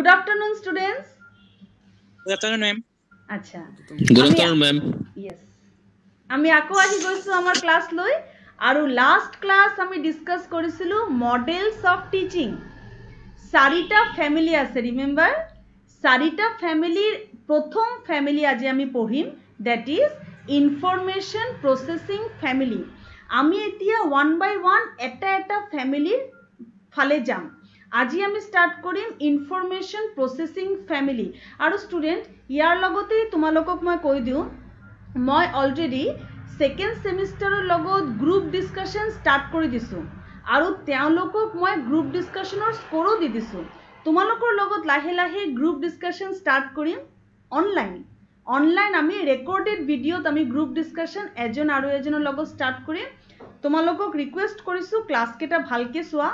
Good afternoon, students. Good afternoon, ma'am. আচ্ছা Good afternoon, ma'am. Yes. আমি আকৌ আহি গৈছো আমাৰ ক্লাস লৈ আৰু লাস্ট ক্লাস আমি ডিসকাস কৰিছিলো মডেলস অফ টিচিং চাৰিটা ফ্যামিলি আছে ৰিমেম্বাৰ চাৰিটা ফ্যামিলিৰ প্ৰথম ফ্যামিলি আজি আমি পঢ়িম that is information processing family আমি এতিয়া ওয়ান বাই ওয়ান এটা ফ্যামিলিৰ ফালে যাম আজি আমি স্টাৰ্ট কৰিম ইনফৰমেশন প্ৰসেসিং ফ্যামিলি আৰু স্টুডেন্ট ইয়াৰ লগতে তোমালোকক মই কৈ দিও মই অলৰেডি সেকেন্ড সেমিস্টাৰৰ লগত গ্ৰুপ ডিসকাশন স্টাৰ্ট কৰি দিছো আৰু তেওঁলোকক মই গ্ৰুপ ডিসকাশনৰ স্কোৰো দি দিছো তোমালোকৰ লগত লাহে লাহে গ্ৰুপ ডিসকাশন স্টাৰ্ট কৰিম অনলাইন আমি ৰেকৰ্ডেড ভিডিঅ'ত আমি গ্ৰুপ ডিসকাশন এজন আৰু এজনৰ লগত স্টাৰ্ট কৰিম তোমালোকক ৰিকুৱেষ্ট কৰিছো ক্লাস কেটা ভালকে চোৱা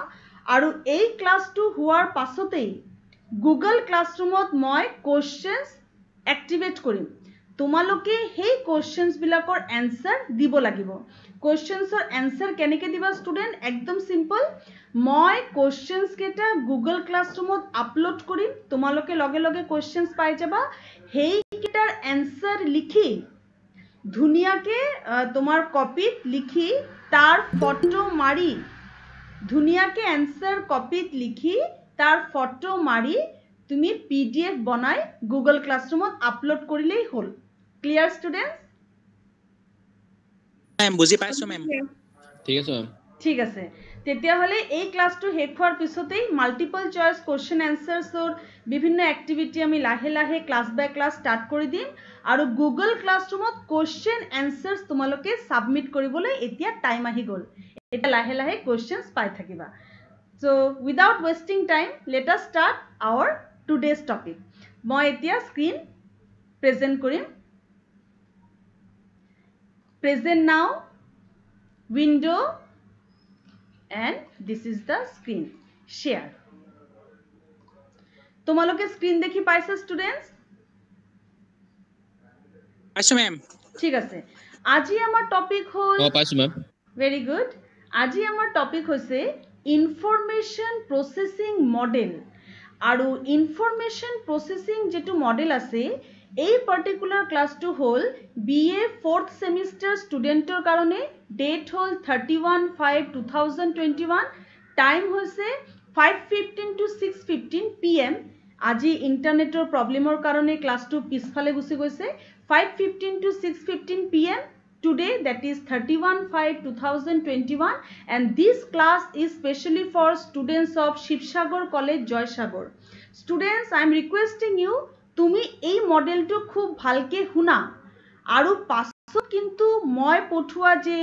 আৰু এই ক্লাসটো হোৱাৰ পাছতেই গুগল ক্লাসৰুমত মই কোৱেশ্চনস এক্টিভেট কৰিম তোমালোকে হেই কোৱেশ্চনস বিলাকৰ আনসাৰ দিব লাগিব কোৱেশ্চনসৰ আনসাৰ কেনেকৈ দিবা স্টুডেন্ট একদম সিম্পল মই কোৱেশ্চনস কেটা গুগল ক্লাসৰুমত আপলোড কৰিম তোমালোকে লগে লগে কোৱেশ্চনস পাই যাবা হেই কেটাৰ আনসাৰ লিখি ধুনিয়াকে তোমাৰ কপিত লিখি তাৰ ফটো মাৰি ধুনিয়াকে আনসার কপিত লিখি তার ফটো মারি তুমি পিডিএফ বনাই গুগল ক্লাসরুমত আপলোড করিলেই হল ক্লিয়ার স্টুডেন্টস ম্যাম বুজি পাইছো ম্যাম ঠিক আছে ম্যাম ঠিক আছে তেতিয়া হলে এই ক্লাসটো শেষ হোৱাৰ পিছতেই মাল্টিপল চয়েস কোশ্চেন আনসাৰসৰ বিভিন্ন এক্টিভিটি আমি লাহে লাহে ক্লাস বাই ক্লাস স্টাৰ্ট কৰি দিম আৰু গুগল ক্লাসৰুমত কোশ্চেন আনসাৰস তোমালোকে সাবমিট কৰিবলৈ এতিয়া টাইম আহি গল এটা লাহে লাহে কোশ্চেনস পাই থাকিবা so without wasting time let us start our today's topic মই এতিয়া স্ক্রিন প্রেজেন্ট কৰিম প্রেজেন্ট নাও window and this is the screen share তোমালোকে স্ক্রিন দেখি পাইছা স্টুডেন্টস পাইছো ম্যাম ঠিক আছে আজি আমাৰ টপিক হল পাইছো ম্যাম ভেৰি গুড আজি আমাৰ টপিক হৈছে ইনফৰমেশন প্ৰসেসিং মডেল আৰু ইনফৰমেশন প্ৰসেসিং যেটো মডেল আছে এই পাৰ্টিকুলাৰ ক্লাসটো হল বিএ 4th সেমিস্টাৰ স্টুডেন্টৰ কাৰণে ডেট হল 31/5/2021 টাইম হৈছে 5:15 to 6:15 PM আজি ইন্টাৰনেটৰ প্ৰবলেমৰ কাৰণে ক্লাসটো পিছফালে গুছি গৈছে 5:15 to 6:15 PM today that is 31/5/2021 and this class is specially for students of Shivsagar College Joysagar students I am requesting you তুমি এই মডেলটো খুব ভালকে শুনা আৰু পাছত কিন্তু মই পঠোৱা যে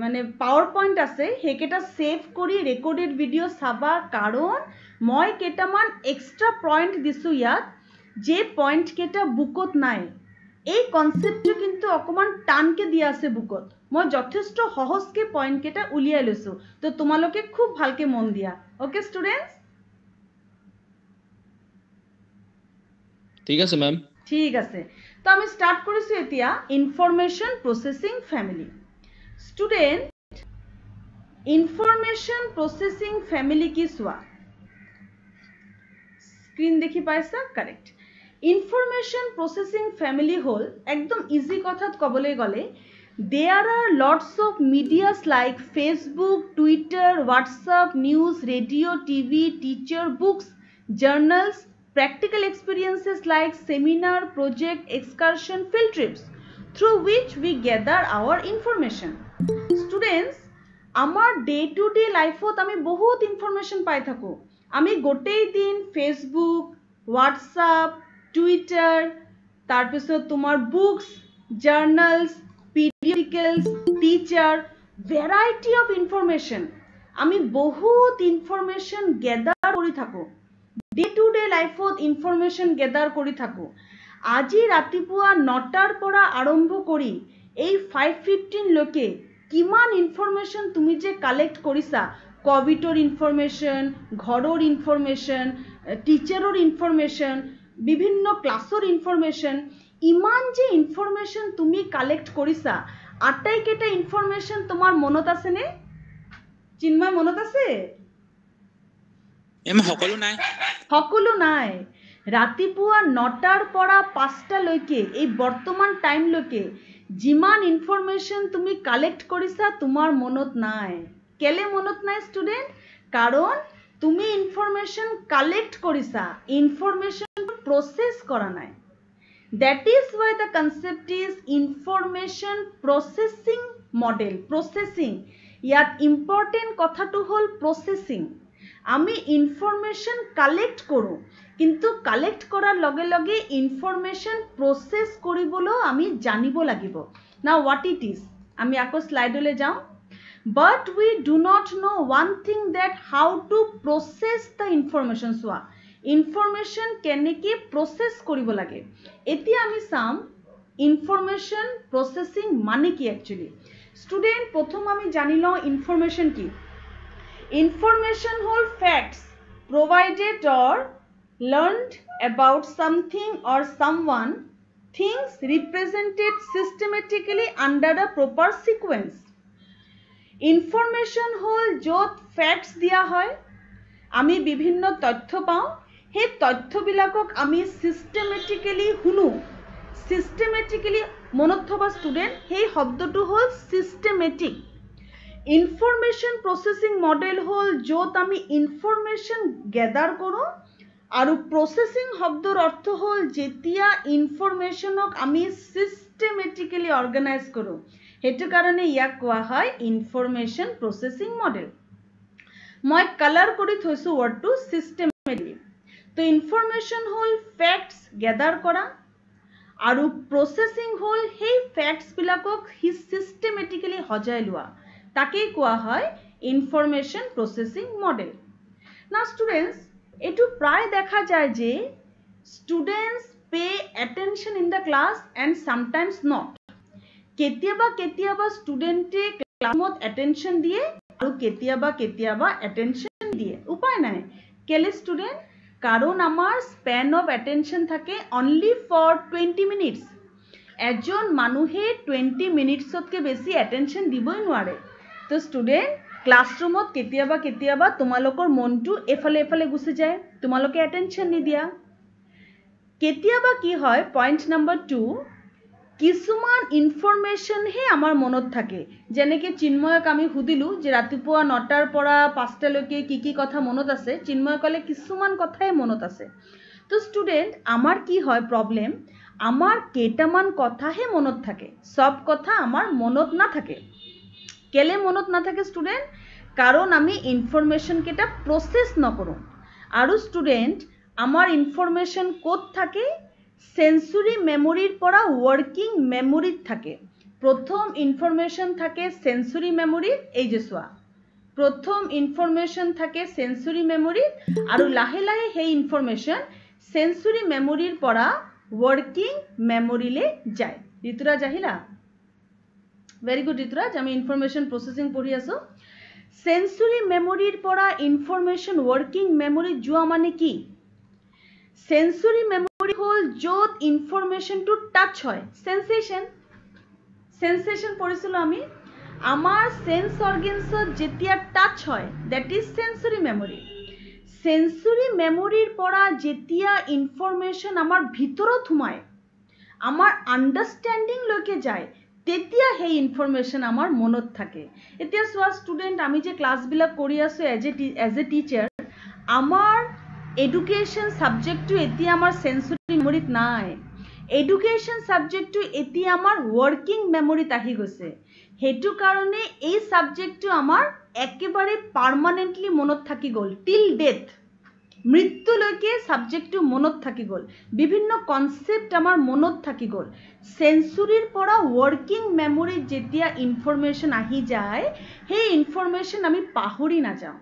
মানে পাৱাৰ পইণ্ট আছে হেকেটা সেভ কৰি ৰেকৰ্ডেড ভিডিও চাবা কাৰণ মই কেটামান এক্সট্ৰা পইণ্ট দিছো ইয়াত যে পইণ্ট কেটা বুকত নাই এই কনসেপ্টটো কিন্তু অকমান টানকে দিয়া আছে বুকত মই যথেষ্ট সহজকে পইণ্ট কেটা উলিয়াই লৈছো তো তোমালোকে খুব ভালকে মন দিয়া ওকে স্টুডেন্টস ঠিক আছে ম্যাম ঠিক আছে তো আমি স্টার্ট কৰিছো এতিয়া information processing family student information processing family কি সোয়া স্ক্রিন দেখি পাইছা কারেক্ট ইনফরমেশন প্রসেসিং ফ্যামিলি হল একদম ইজি কথাত কবলে গলে there are lots of medias like Facebook, Twitter, WhatsApp, news, radio, TV, teacher, books, journals, practical experiences like seminar, project, excursion, field trips through which we gather our information. Students, our day to day life ot ami bahut information pai thako. Ami gotei din Facebook, WhatsApp, Twitter, tar pisot tomar books, journals, periodicals, teacher, variety of information. আমি বহুত information gather কৰি থাকো day to day লাইফত information গেদাৰ কৰি থাকো আজি ৰাতিপুৱা 9টাৰ পৰা আৰম্ভ কৰি এই 5:15 লৈকে কিমান ইনফৰমেশন তুমি যে কালেক্ট কৰিছা কোভিডৰ ইনফৰমেশন ঘৰৰ ইনফৰমেশন টিচাৰৰ ইনফৰমেশন বিভিন্ন ক্লাছৰ ইনফৰমেশন ইমান যে ইনফৰমেশন তুমি কালেক্ট কৰিছা আটাইকেটা ইনফৰমেশন তোমাৰ মনত আছে নে চিন্ময় মনত আছে এম সকলো নাই ৰাতিপুৱা 9টাৰ পৰা 5টালৈকে এই বৰ্তমান টাইমলৈকে যিমান ইনফৰমেশ্যন তুমি কালেক্ট কৰিছা তোমাৰ মনত নাই কেলে মনত নাই ষ্টুডেণ্ট কাৰণ তুমি ইনফৰমেশ্যন কালেক্ট কৰিছা ইনফৰমেশ্যন প্ৰচেছ কৰা নাই that is why the concept is information processing model processing ইয়াত important কথাটো হল processing আমি ইনফৰমেশ্যন কালেক্ট কৰো কিন্তু কালেক্ট কৰাৰ লগে লগে ইনফৰমেশ্যন প্ৰচেছ কৰিবলৈ আমি জানিব লাগিব now what it is আমি আকৌ স্লাইডলৈ যাওঁ but we do not know one thing that how to process the information চোৱা ইনফৰমেশ্যন কেনেকৈ প্ৰচেছ কৰিব লাগে এতিয়া আমি চাম ইনফৰমেশ্যন প্ৰচেছিং মানে কি একচুৱেলি ষ্টুডেণ্ট প্ৰথম আমি জানি লওঁ ইনফৰমেশ্যন কি ইনফৰমেশ্যন হ'ল facts provided or learned about something or someone things represented systematically under a proper sequence information হল যত facts দিয়া হয় আমি বিভিন্ন তথ্য পাওঁ সেই তথ্যবিলাকক আমি systematically শুনো systematically মনত থবা ষ্টুডেণ্ট সেই শব্দটো হল systematic information processing model হল যত আমি information gather কৰো আৰু processing শব্দৰ অৰ্থ হল যেতিয়া informationক আমি systematically organize কৰো হেতু কাৰণে ইয়াক কোৱা হয় information processing model মই কালাৰ কৰি থৈছো ওয়াৰ্ডটো systematically তো information হল facts gather কৰা আৰু processing হল সেই facts বিলাকক systematically সজাই লোৱা তাকে কোৱা হয় information processing model now students এটো প্ৰায় দেখা যায় যে students pay attention in the class and sometimes not কেতিয়াবা studente ক্লাছত attention দিয়ে আৰু কেতিয়াবা attention দিয়ে উপায় নাই কেলে student কারণ আমার span of attention থাকে only for 20 minutes এজন মানুহে 20 মিনিটসতকে বেশি attention দিবই নোৱাৰে তো স্টুডেন্ট ক্লাসৰুমত কেতিয়াবা তোমালোকৰ মনটো এফালে গুছি যায় তোমালোকে attention নিদিয়া কেতিয়াবা কি হয় পয়েন্ট নাম্বার 2 কিছুমান ইনফরমেশন হে আমার মনত থাকে যেনেকে চিন্ময়ক আমি হুদিলু যে ৰাতিপুৱা 9টাৰ পৰা 5টালৈকে কি কথা মনত আছে চিন্ময় কলে কিছুমান কথাই মনত আছে তো স্টুডেন্ট আমার কি হয় প্রবলেম আমার কেটামান কথাহে মনত থাকে সব কথা আমার মনত না থাকে কেলে মনত না থাকে স্টুডেন্ট কারণ আমি ইনফরমেশন কেটা প্রসেস নকৰো আৰু স্টুডেন্ট আমার ইনফরমেশন কোত থাকে সেন্সরি মেমোরির পরা ওয়ার্কিং মেমোরিত থাকে প্রথম ইনফরমেশন থাকে সেন্সরি মেমোরিত এই যে সোয়া প্রথম ইনফরমেশন থাকে সেন্সরি মেমোরিত আর লাহে লাহে সেই ইনফরমেশন সেন্সরি মেমোরির পরা ওয়ার্কিং মেমোরিলে যায় ঋতুরাজ আহিলা ভেরি গুড ঋতুরাজ আমি ইনফরমেশন প্রসেসিং পড়ি আছো সেন্সরি মেমোরির পরা ইনফরমেশন ওয়ার্কিং মেমোরি যোৱা মানে কি সেন্সরি মেমোরি হল যত ইনফরমেশন টু টাচ হয় সেন্সেশন পড়িছিলো আমি আমার সেন্স অর্গানসত যেতিয়া টাচ হয় that is sensory memory sensory মেমোরির পরা যেতিয়া ইনফরমেশন আমার ভিতৰত সোমায় আমাৰ আন্ডাৰস্ট্যান্ডিং লৈকে যায় তেতিয়া সেই ইনফৰমেশন আমাৰ মনত থাকে এতিয়া সোয়া স্টুডেন্ট আমি যে ক্লাসবিলাক কৰি আছো এজ এ টিচার আমার এডুকেশন সাবজেক্টটো এতিয়া আমার সেন্সরি মেমোরিত নাই এডুকেশন সাবজেক্টটো এতিয়া আমার ওয়ার্কিং মেমোরিত আহি গৈছে হেতু কারণে এই সাবজেক্টটো আমার একেবারে পার্মানেন্টলি মনত থাকি গল টিল ডেথ মৃত্যুলৈকে সাবজেক্টটো মনত থাকি গল বিভিন্ন কনসেপ্ট আমার মনত থাকি গল সেন্সরির পরা ওয়ার্কিং মেমোরি যেতিয়া ইনফরমেশন আহি যায় সেই ইনফরমেশন আমি পাহৰি না যাও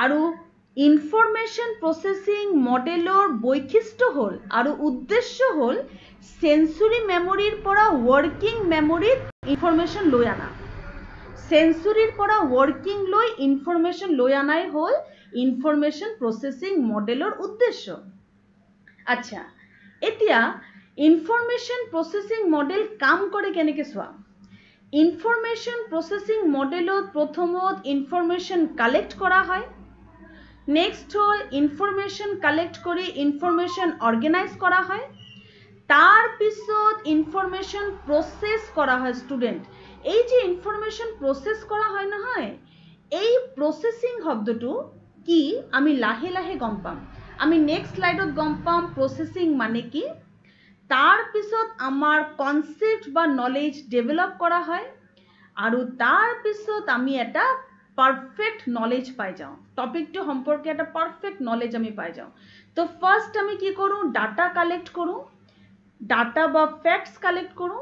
আৰু ইনফৰমেশন প্ৰসেসিং মডেলৰ বৈশিষ্ট্য হল আৰু উদ্দেশ্য হল সেন্সরি মেমোরির পরা ওয়ার্কিং মেমোরিত ইনফরমেশন লৈ আনা সেন্সরির পরা ওয়ার্কিং লৈ ইনফরমেশন লৈ আনাই হল ইনফরমেশন প্রসেসিং মডেলৰ উদ্দেশ্য আচ্ছা এতিয়া ইনফৰমেশন প্ৰসেসিং মডেল কাম কৰে কেনেকে সোৱা ইনফৰমেশন প্ৰসেসিং মডেলত প্ৰথমত ইনফৰমেশন কালেক্ট কৰা হয় নেক্সট হল ইনফৰমেশন কালেক্ট কৰি ইনফৰমেশন অৰ্গানাইজ কৰা হয় তার পিছত ইনফরমেশন প্রসেস করা হয় স্টুডেন্ট এই যে ইনফরমেশন প্রসেস করা হয় নহয় এই প্রসেসিং শব্দটো কি আমি লাহে লাহে গম পাম আমি নেক্সট স্লাইডত গম পাম প্রসেসিং মানে কি তার পিছত আমার কনসেপ্ট বা নলেজ ডেভেলপ করা হয় আৰু তার পিছত আমি এটা পারফেক্ট নলেজ পাই যাও টপিকটো সম্পর্কে একটা পারফেক্ট নলেজ আমি পাই যাও তো ফার্স্ট আমি কি করু ডাটা কালেক্ট করু ডাটা বা ফ্যাক্টস কালেক্ট করু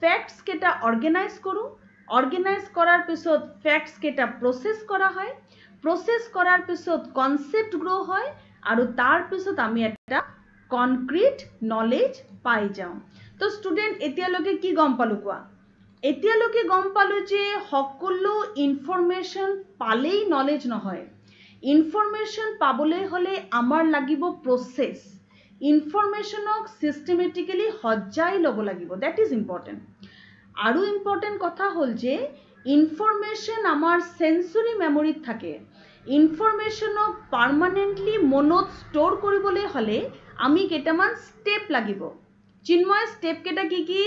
ফ্যাক্টস কেটা অর্গানাইজ করু অর্গানাইজ করার পিছত ফ্যাক্টস কেটা প্রসেস করা হয় প্রসেস করার পিছত কনসেপ্ট গ্রো হয় আৰু তাৰ পিছত আমি একটা কনক্ৰিট নলেজ পাই যাও তো স্টুডেন্ট এতিয়ালৈকে কি গম পালো কোৱা এতিয়ালৈকে গম পালো যে সকলো ইনফৰমেশন পালেই নলেজ নহয় ইনফৰমেশন পাবলৈ হলে আমাৰ লাগিব প্ৰসেস ইনফৰমেশনক সিস্টেমেটিক্যালি সজাই লব লাগিব দ্যাট ইজ ইম্পৰ্টেন্ট আৰু ইম্পৰ্টেন্ট কথা হল যে ইনফৰমেশন আমাৰ সেন্সৰি মেমৰিত থাকে ইনফৰমেশনক পাৰ্মানেন্টলি মনত স্টোৰ কৰিবলৈ হলে আমি কেটামান স্টেপ লাগিব চিন্ময় স্টেপ কেটা কি কি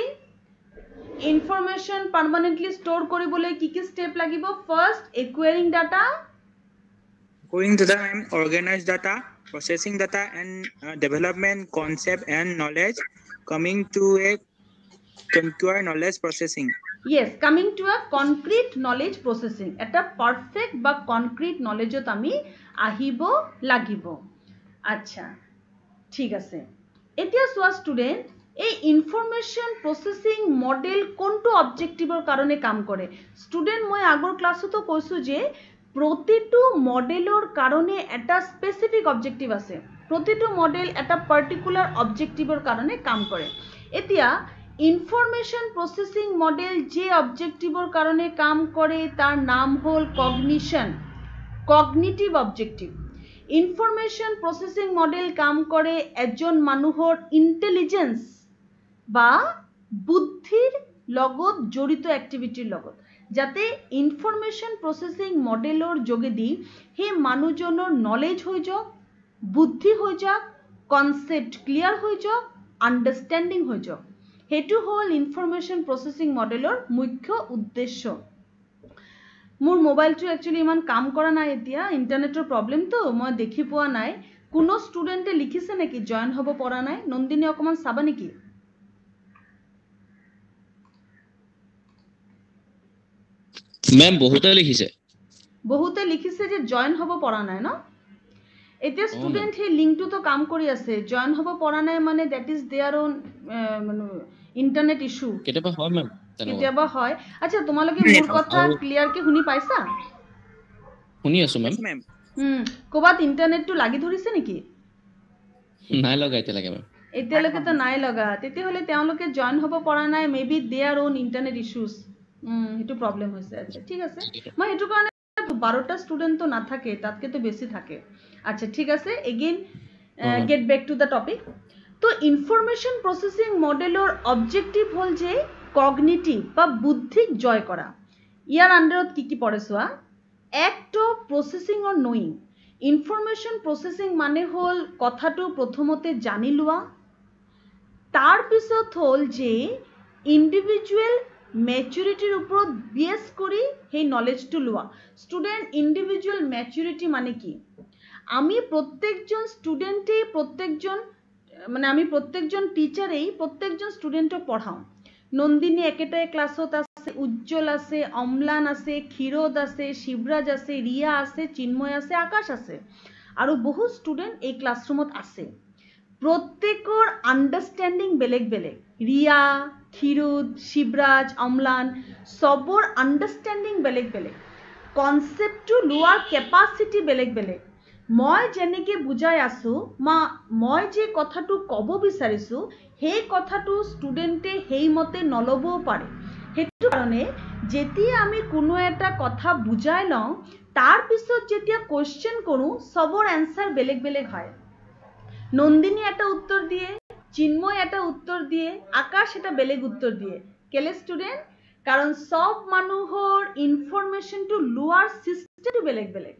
ইনফরমেশন পার্মানেন্টলি স্টোর কৰিবলৈ কি কি স্টেপ লাগিব first acquiring data Going data, ma'am, organize data, processing data, and development concept and knowledge, coming to a concrete knowledge processing. Yes, coming to a concrete knowledge processing. Eta perfect ba concrete knowledge ot ami ahibo lagibo. Acha, thik ase. Etia soa student, এই information processing model কোনটো অবজেক্টিভৰ কাৰণে কাম কৰে student মই আগৰ ক্লাছতো কৈছো যে প্ৰতিটো মডেলৰ কাৰণে এটা স্পেসিফিক অবজেক্টিভ আছে প্ৰতিটো মডেল এটা পাৰ্টিকুলাৰ অবজেক্টিভৰ কাৰণে কাম কৰে এতিয়া ইনফৰমেশন প্ৰসেসিং মডেল যে অবজেক্টিভৰ কাৰণে কাম কৰে তাৰ নাম হল cognition cognitive objective information processing model কাম কৰে এজন মানুহৰ ইন্টেলিজেন্স বা বুদ্ধিৰ লগত জড়িত এক্টিভিটিৰ লগত যাতে ইনফৰমেশন প্ৰসেসিং মডেলৰ যোগেদি হে মানুহজনৰ নলেজ হৈ যাওক বুদ্ধি হৈ যাওক কনসেপ্ট ক্লিয়াৰ হৈ যাওক আন্ডাৰস্ট্যান্ডিং হৈ যাওক হেতু হল ইনফৰমেশন প্ৰসেসিং মডেলৰ মুখ্য উদ্দেশ্য মোৰ মোবাইলটো একচুয়ালি ইমান কাম কৰা নাই এতিয়া ইন্টাৰনেটৰ প্ৰবলেম তো মই দেখি পোৱা নাই কোনো স্টুডেন্টে লিখিছে নেকি জয়েন হ'ব পৰা নাই নন্দিনী অকমান চাবা নেকি मैम बहुते लिखिছে যে জয়েন হ'ব পৰা নাই ন এতিয়া স্টুডেন্ট হে লিংকটো তো কাম কৰি আছে জয়েন হ'ব পৰা নাই মানে দ্যাট ইজ देयर ओन মানে ইন্টাৰনেট ইস্যু কেতিয়াবা হয় मैम কেতিয়াবা হয় আচ্ছা তোমালোকে মোৰ কথা ক্লিয়াৰ কে শুনি পাইছা শুনি আছো मैम Yes, ma'am. কোবাত ইন্টারনেটটো লাগি ধৰিছে নেকি নাই লগা এতিয়ালৈকে मैम এতিয়ালৈকে তো নাই লগা তেতিয়াহলে তেওঁলোকে জয়েন হ'ব পৰা নাই maybe their own internet issues হেতু প্ৰবলেম হৈছে আচ্ছা ঠিক আছে মই হেতু কাৰণে 12টা স্টুডেন্ট তো না থাকে তাতকে তো বেশি থাকে আচ্ছা ঠিক আছে again get back to the topic তো ইনফরমেশন প্রসেসিং মডেলৰ অবজেক্টিভ হল যে কগনিটিভ বা বুদ্ধিক জয় কৰা ইয়াৰ আন্ডাৰত কি কি পৰে সোয়া act of processing or knowing information processing মানে হল কথাটো প্ৰথমতে জানি লোৱা তাৰ পিছত হল যে ইন্ডিভিজুয়াল ম্যাচুৰিটিৰ উপৰ বেস কৰি সেই নলেজটো লোৱা স্টুডেন্ট ইন্ডিভিজুয়াল ম্যাচুরিটি মানে কি আমি প্রত্যেকজন স্টুডেন্টই প্রত্যেকজন মানে আমি প্রত্যেকজন টিচারেই প্রত্যেকজন স্টুডেন্টক পঢ়াও নন্দিনী একেটাই ক্লাছত আছে উজ্জ্বল আছে অম্লান আছে ক্ষীরোদ আছে শিবরাজ আছে রিয়া আছে চিন্ময় আছে আকাশ আছে আৰু বহু স্টুডেন্ট এই ক্লাসৰুমত আছে প্ৰত্যেকৰ আন্ডাৰস্ট্যান্ডিং বেলেগ বেলেগ ৰিয়া ক্ষীৰোদ শিবৰাজ অম্লান সবৰ আন্ডাৰস্ট্যান্ডিং বেলেগ বেলেগ কনসেপ্টটো লোৱাৰ ক্যাপাসিটি বেলেগ বেলেগ মই যেনেকে বুজাই আছো মই যে কথাটো কব বিচাৰিছো সেই কথাটো স্টুডেন্টে সেই মতে নলবও পাৰে হেতু কাৰণে যেতিয়া আমি কোনো এটা কথা বুজাই লওঁ তাৰ পিছত যেতিয়া কোশ্চেন কৰো সবৰ আনসার বেলেগ বেলেগ হয় নন্দিনী এটা উত্তর দিয়ে চিন্ময় এটা উত্তর দিয়ে আকাশ এটা বেলেগ উত্তর দিয়ে কেলে স্টুডেন্ট কারণ সব মানুহৰ ইনফৰমেশনটো লোৱাৰ সিস্টেমটো বেলেগ বেলেগ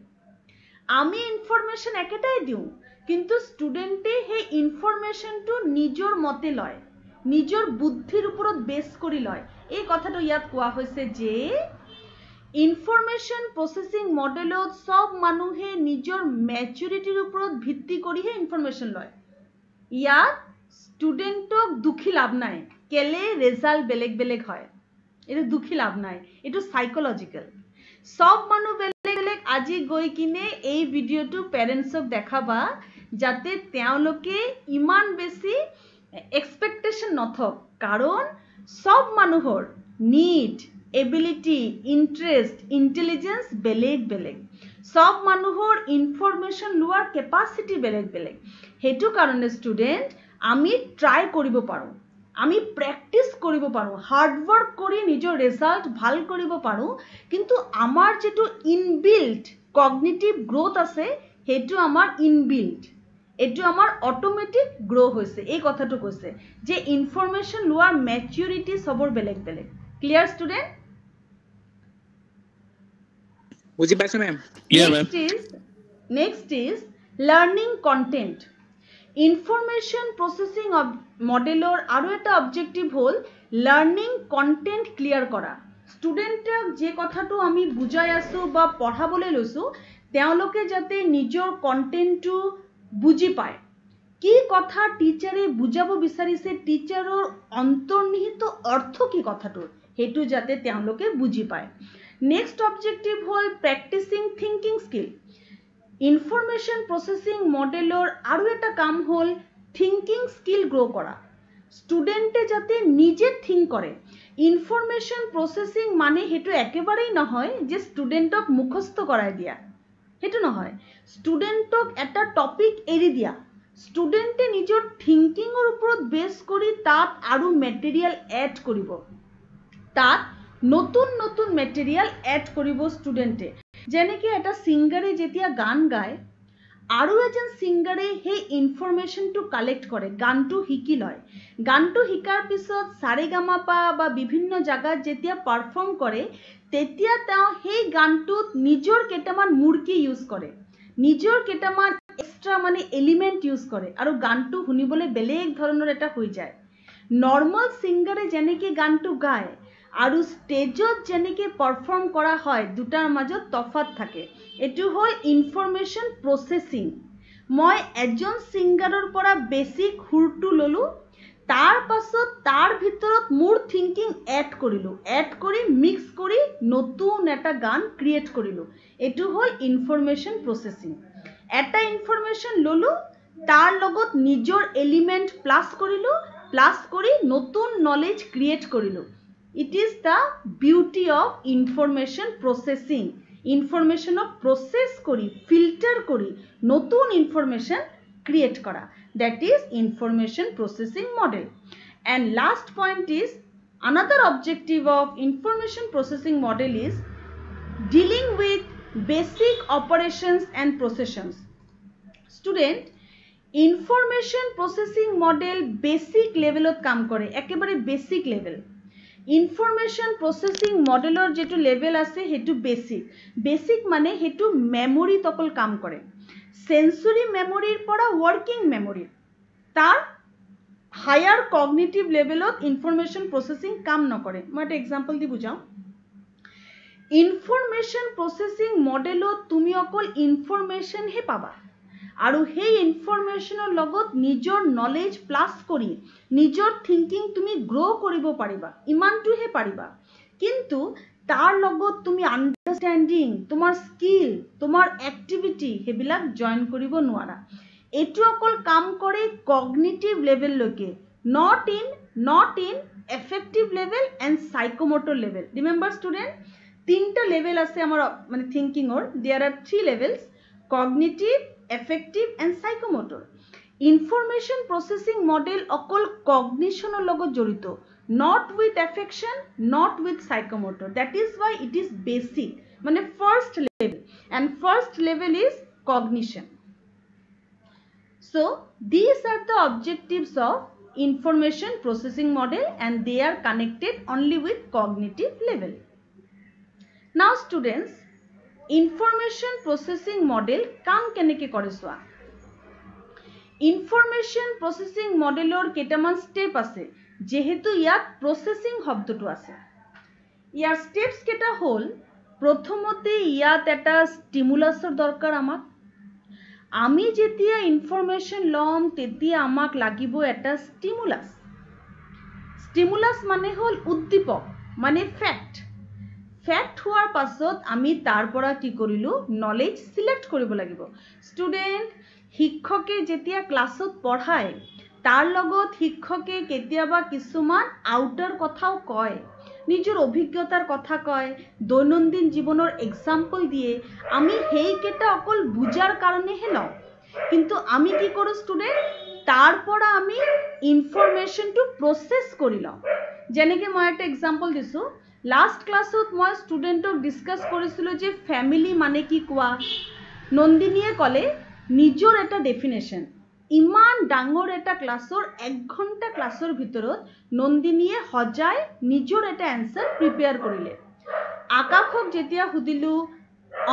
আমি ইনফৰমেশন একেটাই দিও কিন্তু স্টুডেন্টে সেই ইনফৰমেশনটো নিজৰ মতে লয় নিজৰ বুদ্ধিৰ ওপৰত বেস কৰি লয় এই কথাটো ইয়াত কোৱা হৈছে যে ইনফৰমেশন প্ৰসেসিং মডেলত সব মানুহে নিজৰ ম্যাচুৰিটিৰ ওপৰত ভিত্তি কৰিহে ইনফরমেশন লয় ইয়াত স্টুডেন্টক দুখী লাভ নাই কেলে রেজাল্ট বেলেগ বেলেগ হয় এটো দুখী লাভ নাই এটো সাইকোলজিক্যাল সব মানুহ বেলেগ বেলেগ আজি গৈ কিনে এই ভিডিওটো প্যারেন্টসক দেখাবা যাতে তেওঁলোকে ইমান বেছি এক্সপেক্টেশন নথক কাৰণ সব মানুহৰ নিড এবিলিটি ইন্টাৰেস্ট ইন্টেলিজেন্স বেলেগ বেলেগ সব মানুহৰ ইনফৰমেশন লোৱাৰ ক্যাপাসিটি বেলেগ বেলেগ হেতু কাৰণে স্টুডেন্ট আমি ট্ৰাই কৰিব পাৰো আমি প্ৰ্যাকটিস কৰিব পাৰো হাৰ্ড ওয়াৰ্ক কৰি নিজৰ ৰেজাল্ট ভাল কৰিব পাৰো কিন্তু আমাৰ যেটো ইনবিল্ট কগনিটিভ গ্ৰোথ আছে হেতু আমাৰ ইনবিল্ট এটো আমাৰ অটোমেটিক গ্ৰো হৈছে এই কথাটো কৈছে যে ইনফৰমেশন লোৱাৰ ম্যাচুৰিটি সবৰ বেলেগ বেলেগ ক্লিয়ার স্টুডেন্ট বুঝি পাইছো ma'am Clear, ma'am. Next is learning content. Information processing modelor আরো একটা অবজেক্টিভ হল লার্নিং কন্টেন্ট ক্লিয়ার করা স্টুডেন্টক যে কথাটো আমি বুজাই আছো বা পঢ়াবলৈ লৈছো তেওঁলোকে যাতে নিজৰ কন্টেন্টটো বুজি পায় কি কথা টিচাৰে বুজাব বিচাৰিছে টিচাৰৰ অন্তৰ্নিহিত অৰ্থ কি কথাটো হেতু যাতে তেওঁলোকে বুজি পায় নেক্সট অবজেক্টিভ হল practicing thinking skill information processing মডেলর আরো একটা কাম হল থিংকিং স্কিল গ্রো করা স্টুডেন্টে যাতে নিজে থিঙ্ক করে ইনফরমেশন প্রসেসিং মানে হেতু একেবারেই নহয় যে স্টুডেন্টক মুখস্থ করাই দিয়া হেতু নহয় স্টুডেন্টক একটা টপিক এৰি দিয়া স্টুডেন্টে নিজৰ থিংকিংৰ ওপৰত বেস কৰি তাত আৰু মেটেৰিয়েল এড কৰিব তাত নতুন নতুন মেটেৰিয়েল এড কৰিব স্টুডেন্টে যেনেকে এটা সিঙ্গাৰে যেতিয়া গান গায় আৰু এজন সিঙ্গাৰে সেই ইনফৰমেশনটো কালেক্ট কৰে গানটো শিকি লয় গানটো শিকাৰ পিছত সাৰেগামাপা বা বিভিন্ন জায়গাত যেতিয়া পাৰফৰ্ম কৰে তেতিয়া তেওঁ সেই গানটোত নিজৰ কেটামান মূৰ্কি ইউজ কৰে নিজৰ কেটামান এক্সট্ৰা মানে এলিমেন্ট ইউজ কৰে আৰু গানটো শুনিবলৈ বেলেগ ধৰণৰ এটা হৈ যায় নৰমাল সিঙ্গাৰে যেনেকে গানটো গায় আৰু স্টেজত যেনেকে পাৰফৰ্ম কৰা হয় দুটাৰ মাজত তফাত থাকে এটো হল ইনফৰমেশন প্ৰসেসিং মই এজন সিঙ্গাৰৰ পৰা বেসিক হুৰটো ললো তাৰ পাছত তাৰ ভিতৰত মোৰ থিংকিং এড কৰিলো এড কৰি মিক্স কৰি নতুন এটা গান ক্ৰিয়েট কৰিলো এটো হল ইনফৰমেশন প্ৰসেসিং এটা ইনফৰমেশন ললো তাৰ লগত নিজৰ এলিমেন্ট প্লাস কৰিলো প্লাস কৰি নতুন নলেজ ক্ৰিয়েট কৰিলো It is the beauty of information processing. Information of process kori, filter kori, notun information create kora. That is information processing model. And last point is another objective of information processing model is dealing with basic operations and processions. Student, information processing model basic level ot kam kore, ekebare basic level. Information processing মডেলৰ যেটো level আছে হেতু basic মানে হেতু memory তকল কাম কৰে সেন্সৰি মেমৰিৰ পৰা working memory তাৰ হায়াৰ কগনিটিভ লেভেলত ইনফৰমেশন প্ৰসেসিং কাম নকৰে মই এটা এক্সাম্পল দি বুজাও ইনফৰমেশন প্ৰসেসিং মডেলত তুমি অকল ইনফৰমেশন হে পাবা আৰু সেই ইনফৰমেশনৰ লগত নিজৰ নলেজ প্লাস কৰি নিজৰ থিংকিং তুমি গ্ৰো কৰিব পাৰিবা ইমানটো হে পাৰিবা কিন্তু তাৰ লগত তুমি আন্ডাৰস্ট্যান্ডিং তোমাৰ স্কিল তোমাৰ এক্টিভিটি হেবিলাক জয়েন কৰিব নোৱাৰা এটো অকল কাম কৰে কগনিটিভ লেভেল লৈকে not in affective level and psychomotor level remember student তিনটা লেভেল আছে আমাৰ মানে থিংকিংৰ there are 3 levels cognitive affective and psychomotor information processing model okol cognition logot jorito not with affection not with psychomotor that is why it is basic mane first level and first level is cognition so these are the objectives of information processing model and they are connected only with cognitive level now students information processing model কাম কেনেকৈ কৰে চোৱা information processing মডেলৰ কেইটামান step আছে যেহেতু ইয়াত processing শব্দটো আছে ইয়াৰ ষ্টেপছ কেইটা হ'ল প্ৰথমতে ইয়াত এটা ষ্টিমুলাছৰ দৰকাৰ আমাক আমি যেতিয়া ইনফৰমেশ্যন ল'ম তেতিয়া আমাক লাগিব এটা ষ্টিমুলাছ ষ্টিমুলাছ মানে হ'ল উদ্দীপক মানে ফ্যাক্ট ফ্যাক্ট হোৱাৰ পাছত আমি তাৰ পৰা কি কৰিলো নলেজ সিলেক্ট কৰিব লাগিব ষ্টুডেন্ট শিক্ষকে যেতিয়া ক্লাছত পঢ়ায় তাৰ লগত শিক্ষকে কেতিয়াবা কিছুমান আউটাৰ কথাও কয় নিজৰ অভিজ্ঞতাৰ কথা কয় দৈনন্দিন জীৱনৰ এক্সাম্পল দিয়ে আমি হেইকেটা অকল বুজাৰ কাৰণেহে লওঁ কিন্তু আমি কি কৰো ষ্টুডেন্ট তাৰ পৰা আমি ইনফৰমেশ্যনটো প্ৰসেস কৰি লওঁ যেনেকৈ মই একটা এক্সাম্পল দিছো লাষ্ট ক্লাছত মই ষ্টুডেন্টক ডিসকাস কৰিছিলো যে ফ্যামিলি মানে কি কোৱা নন্দিনীয়ে ক'লে নিজৰ এটা ডেফিনেশন ইমান ডাঙৰ এটা ক্লাছৰ 1 ঘণ্টা ক্লাছৰ ভিতৰত নন্দিনীয়ে হজাই নিজৰ এটা আনসাৰ প্ৰিপেয়াৰ কৰিলে আকাশক যেতিয়া হুদিলো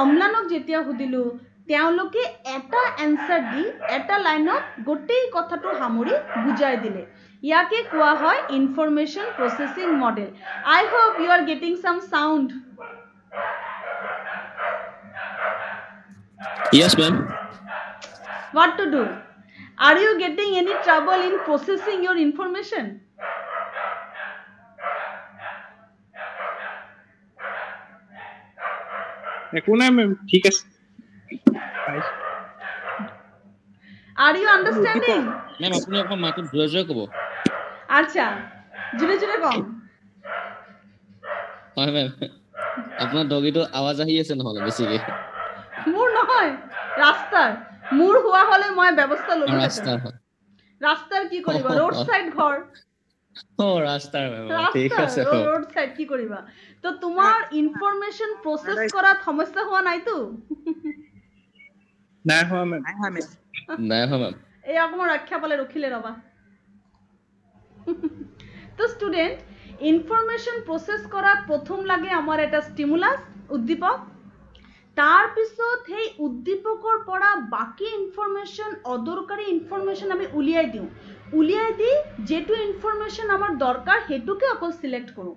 অম্লানক যেতিয়া হুদিলো তেওঁলোকে এটা আনসাৰ দি এটা লাইনত গোটেই কথাটো সামৰি বুজাই দিলে ইয়াকে কোৱা হয় information processing model I hope you are getting some sound Yes, ma'am. What to do? Are you getting any trouble in processing your information? একো নাই ম্যাম ঠিক আছে Are you understanding? Ma'am, আপুনি অকণ মাতটো জোৰে জোৰে ক'ব আচ্ছা জোৰে জোৰে কম হয় মেম আপোনাৰ ডগিটো আৱাজ আহি আছে নহলে বেছিকে মোৰ নহয় ৰাস্তাৰ মোৰ হোৱা হলে মই ব্যৱস্থা ললো ৰাস্তাৰ ৰাস্তাৰ কি কৰিবা ৰোড সাইড ঘৰ ৰাস্তাৰ মেম ঠিক আছে ৰোড সাইড কি কৰিবা তো তোমাৰ ইনফৰমেশ্যন প্ৰসেস কৰাত সমস্যা হোৱা নাইতো নাই হোৱা ম্যাম নাই হয় মেম এই অকমান ৰক্ষা পালে ৰখিলে ৰবা তো ষ্টুডেন্ট ইনফৰমেশ্যন প্ৰসেস কৰাত প্ৰথম লাগে আমাৰ এটা ষ্টিমুলাছ উদ্দীপক তাৰ পিছত সেই উদ্দীপকৰ পৰা বাকি ইনফৰমেশ্যন অদৰকাৰী ইনফৰমেশ্যন আমি উলিয়াই দি যেটো ইনফৰমেশ্যন আমাৰ দৰকাৰ হেতুকে অকল সিলেক্ট কৰো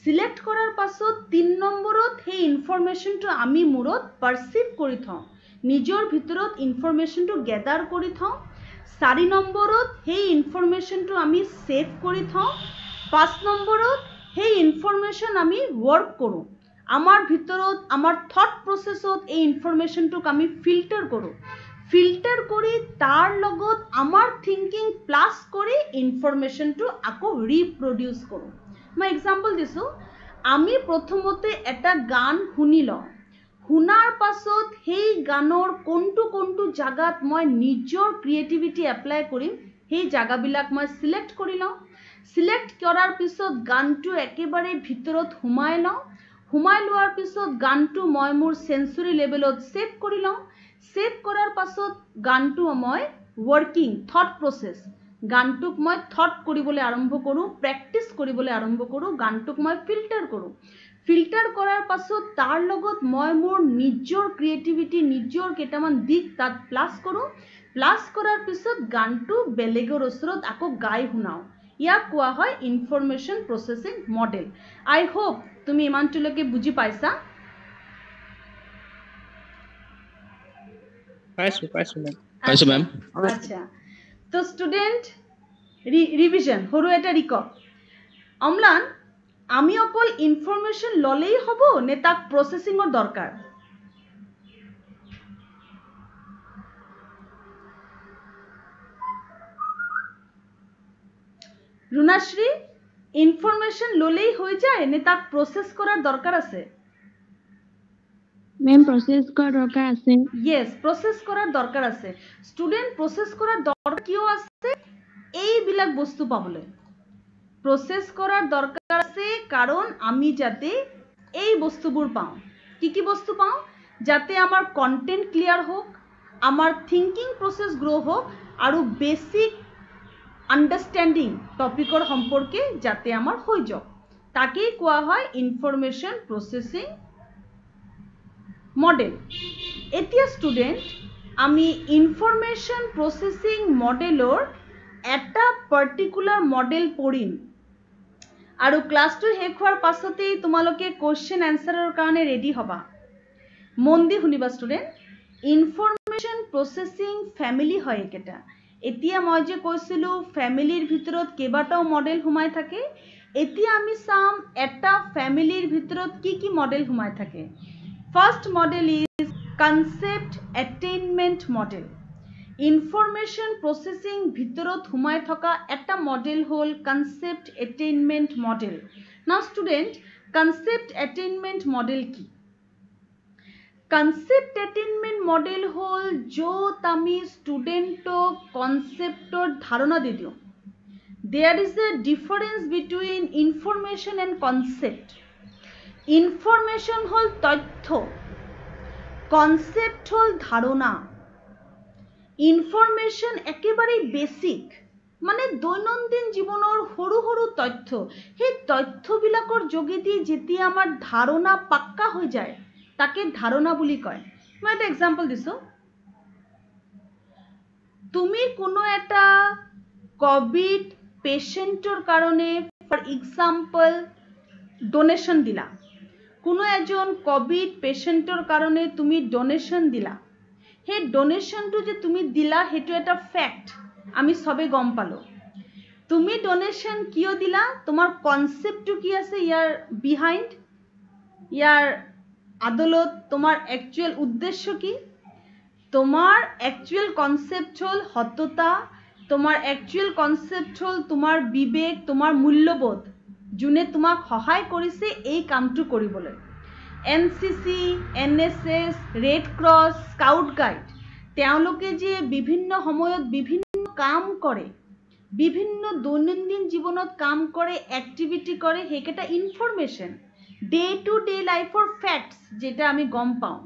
সিলেক্ট কৰাৰ পাছত 3 নম্বৰত সেই ইনফৰমেশ্যনটো আমি মূৰত পাৰসিভ কৰি থওঁ নিজৰ ভিতৰত ইনফৰমেশ্যনটো গেদাৰ কৰি থওঁ 4 নম্বৰত সেই ইনফৰমেশ্যনটো আমি সেভ কৰি থওঁ 5 নম্বৰত সেই ইনফৰমেশ্যন আমি ওয়াৰ্ক কৰো আমাৰ ভিতৰত আমাৰ থট প্ৰসেছত এই ইনফৰমেশ্যনটোক আমি ফিল্টাৰ কৰি তাৰ লগত আমাৰ থিংকিং প্লাস কৰি ইনফৰমেশ্যনটো আকৌ ৰিপ্ৰডিউস কৰো মই এক্সাম্পল দিছো আমি প্ৰথমতে এটা গান শুনিলো শুনাৰ পাছত সেই গানৰ কোনটো জাগাত মই নিজৰ ক্ৰিয়েটিভিটি এপ্লাই কৰিম সেই জাগাবিলাক মই সিলেক্ট কৰি লওঁ সিলেক্ট কৰাৰ পিছত গানটো একেবাৰে ভিতৰত হুমাই লোৱাৰ পিছত গানটো মই মোৰ সেন্সৰি লেভেলত সেভ কৰি লওঁ সেভ কৰাৰ পাছত গানটো মই ওয়াৰ্কিং থট প্ৰসেস গানটোক মই থট কৰিবলৈ আৰম্ভ কৰো প্ৰেক্টিস কৰিবলৈ আৰম্ভ কৰো গানটোক মই ফিল্টাৰ কৰাৰ পাছত তাৰ লগত মই মোৰ নিজৰ ক্ৰিয়েটিভিটি নিজৰ কেইটামান দিক তাত প্লাস কৰাৰ পিছত গানটো বেলেগৰ ওচৰত আকৌ গাই শুনাও ইয়াক কোৱা হয় information processing model I hope তুমি ইমানটোলৈকে বুজি পাইছা পাইছো মেম আচ্ছা তো স্টুডেন্ট রিভিশন হরু এটা রিকক অম্লান আমি অকল ইনফরমেশন ললেই হব নে তাক প্ৰসেসিংৰ দরকার রুনাশ্রী ইনফরমেশন ললেই হয়ে যায় নে তাক প্রসেস করার দরকার আছে ম্যাম প্রসেস করার দরকার আছে ইয়েস প্রসেস করার দরকার আছে স্টুডেন্ট প্রসেস করার দরকার কিও আছে এই বিলাক বস্তু পাবলে প্রসেস করার দরকার আছে কারণ আমি যাতে এই বস্তুবোৰ পাও কি বস্তু পাও যাতে আমাৰ কন্টেন্ট ক্লিয়াৰ হোক আমাৰ থিংকিং প্ৰসেস গ্ৰো হোক আৰ বেসিক আন্ডাৰস্ট্যান্ডিং টপিকৰ সম্পৰ্কে যাতে আমাৰ হই যাওক তাকেই কোৱা হয় ইনফৰমেশন প্ৰসেসিং মডেল এতিয়া স্টুডেন্ট আমি ইনফৰমেশন প্ৰসেসিং মডেলৰ এটা পাৰ্টিকুলাৰ মডেল পড়িম আৰু ক্লাসটো শেষ হোৱাৰ পাছতেই তোমালোকে কোশ্চেন আনসাৰৰ কাৰণে ৰেডি হবা মন দি শুনিবা স্টুডেন্ট ইনফৰমেশন প্ৰসেসিং ফ্যামিলি হয় একেটা এতিয়া মই যে কৈছিলো ফ্যামিলিৰ ভিতৰত কেইবাটাও মডেল সোমাই থাকে এতিয়া আমি চাম এটা ফ্যামিলিৰ ভিতৰত কি মডেল সোমাই থাকে first model is concept attainment model information processing ভিতৰত সোমাই থকা এটা মডেল হল concept attainment model now student concept attainment model কি কনসেপ্ট অ্যাটেইনমেন্ট মডেল হল য'ত আমি স্টুডেন্টক কনসেপ্টৰ ধাৰণা দি দিওঁ there is a difference between information and concept information হল তথ্য concept হল ধাৰণা information একেবাৰে বেসিক মানে দৈনন্দিন জীৱনৰ সৰু সৰু তথ্য সেই তথ্যবিলাকৰ যোগেদি যেতিয়া আমাৰ ধাৰণা পাক্কা হৈ যায় তাকে ধাৰণা বুলি কয় মই এটা এক্সাম্পল দিছো তুমি কোনো এটা কোভিড পেশেন্টৰ কাৰণে ফৰ এক্সাম্পল ডোনেশন দিলা কোনো এজন কোভিড পেশেন্টৰ কাৰণে তুমি ডোনেশন দিলা সেই ডোনেশনটো যে তুমি দিলা হেতু এটা ফ্যাক্ট আমি সবে গম পালো তুমি ডোনেশন কিয় দিলা তোমার কনসেপ্টটো কি আছে ইয়ার বিহাইন্ড ইয়ার আদলত তোমার অ্যাকচুয়াল উদ্দেশ্য কি তোমার অ্যাকচুয়াল কনসেপ্ট হল সত্যতা তোমার অ্যাকচুয়াল কনসেপ্ট হল তোমার বিবেক তোমার মূল্যবোধ যোনে তোমাক সহায় কৰিছে এই কামটো কৰিবলৈ NCC NSS red cross scout guide তেওঁলোকে যে বিভিন্ন সময়ত বিভিন্ন কাম কৰে বিভিন্ন দৈনন্দিন জীৱনত কাম কৰে অ্যাক্টিভিটি কৰে হেকেটা ইনফৰমেশন ডে টু ডে লাইফৰ ফ্যাক্টস যেটা আমি গম পাওঁ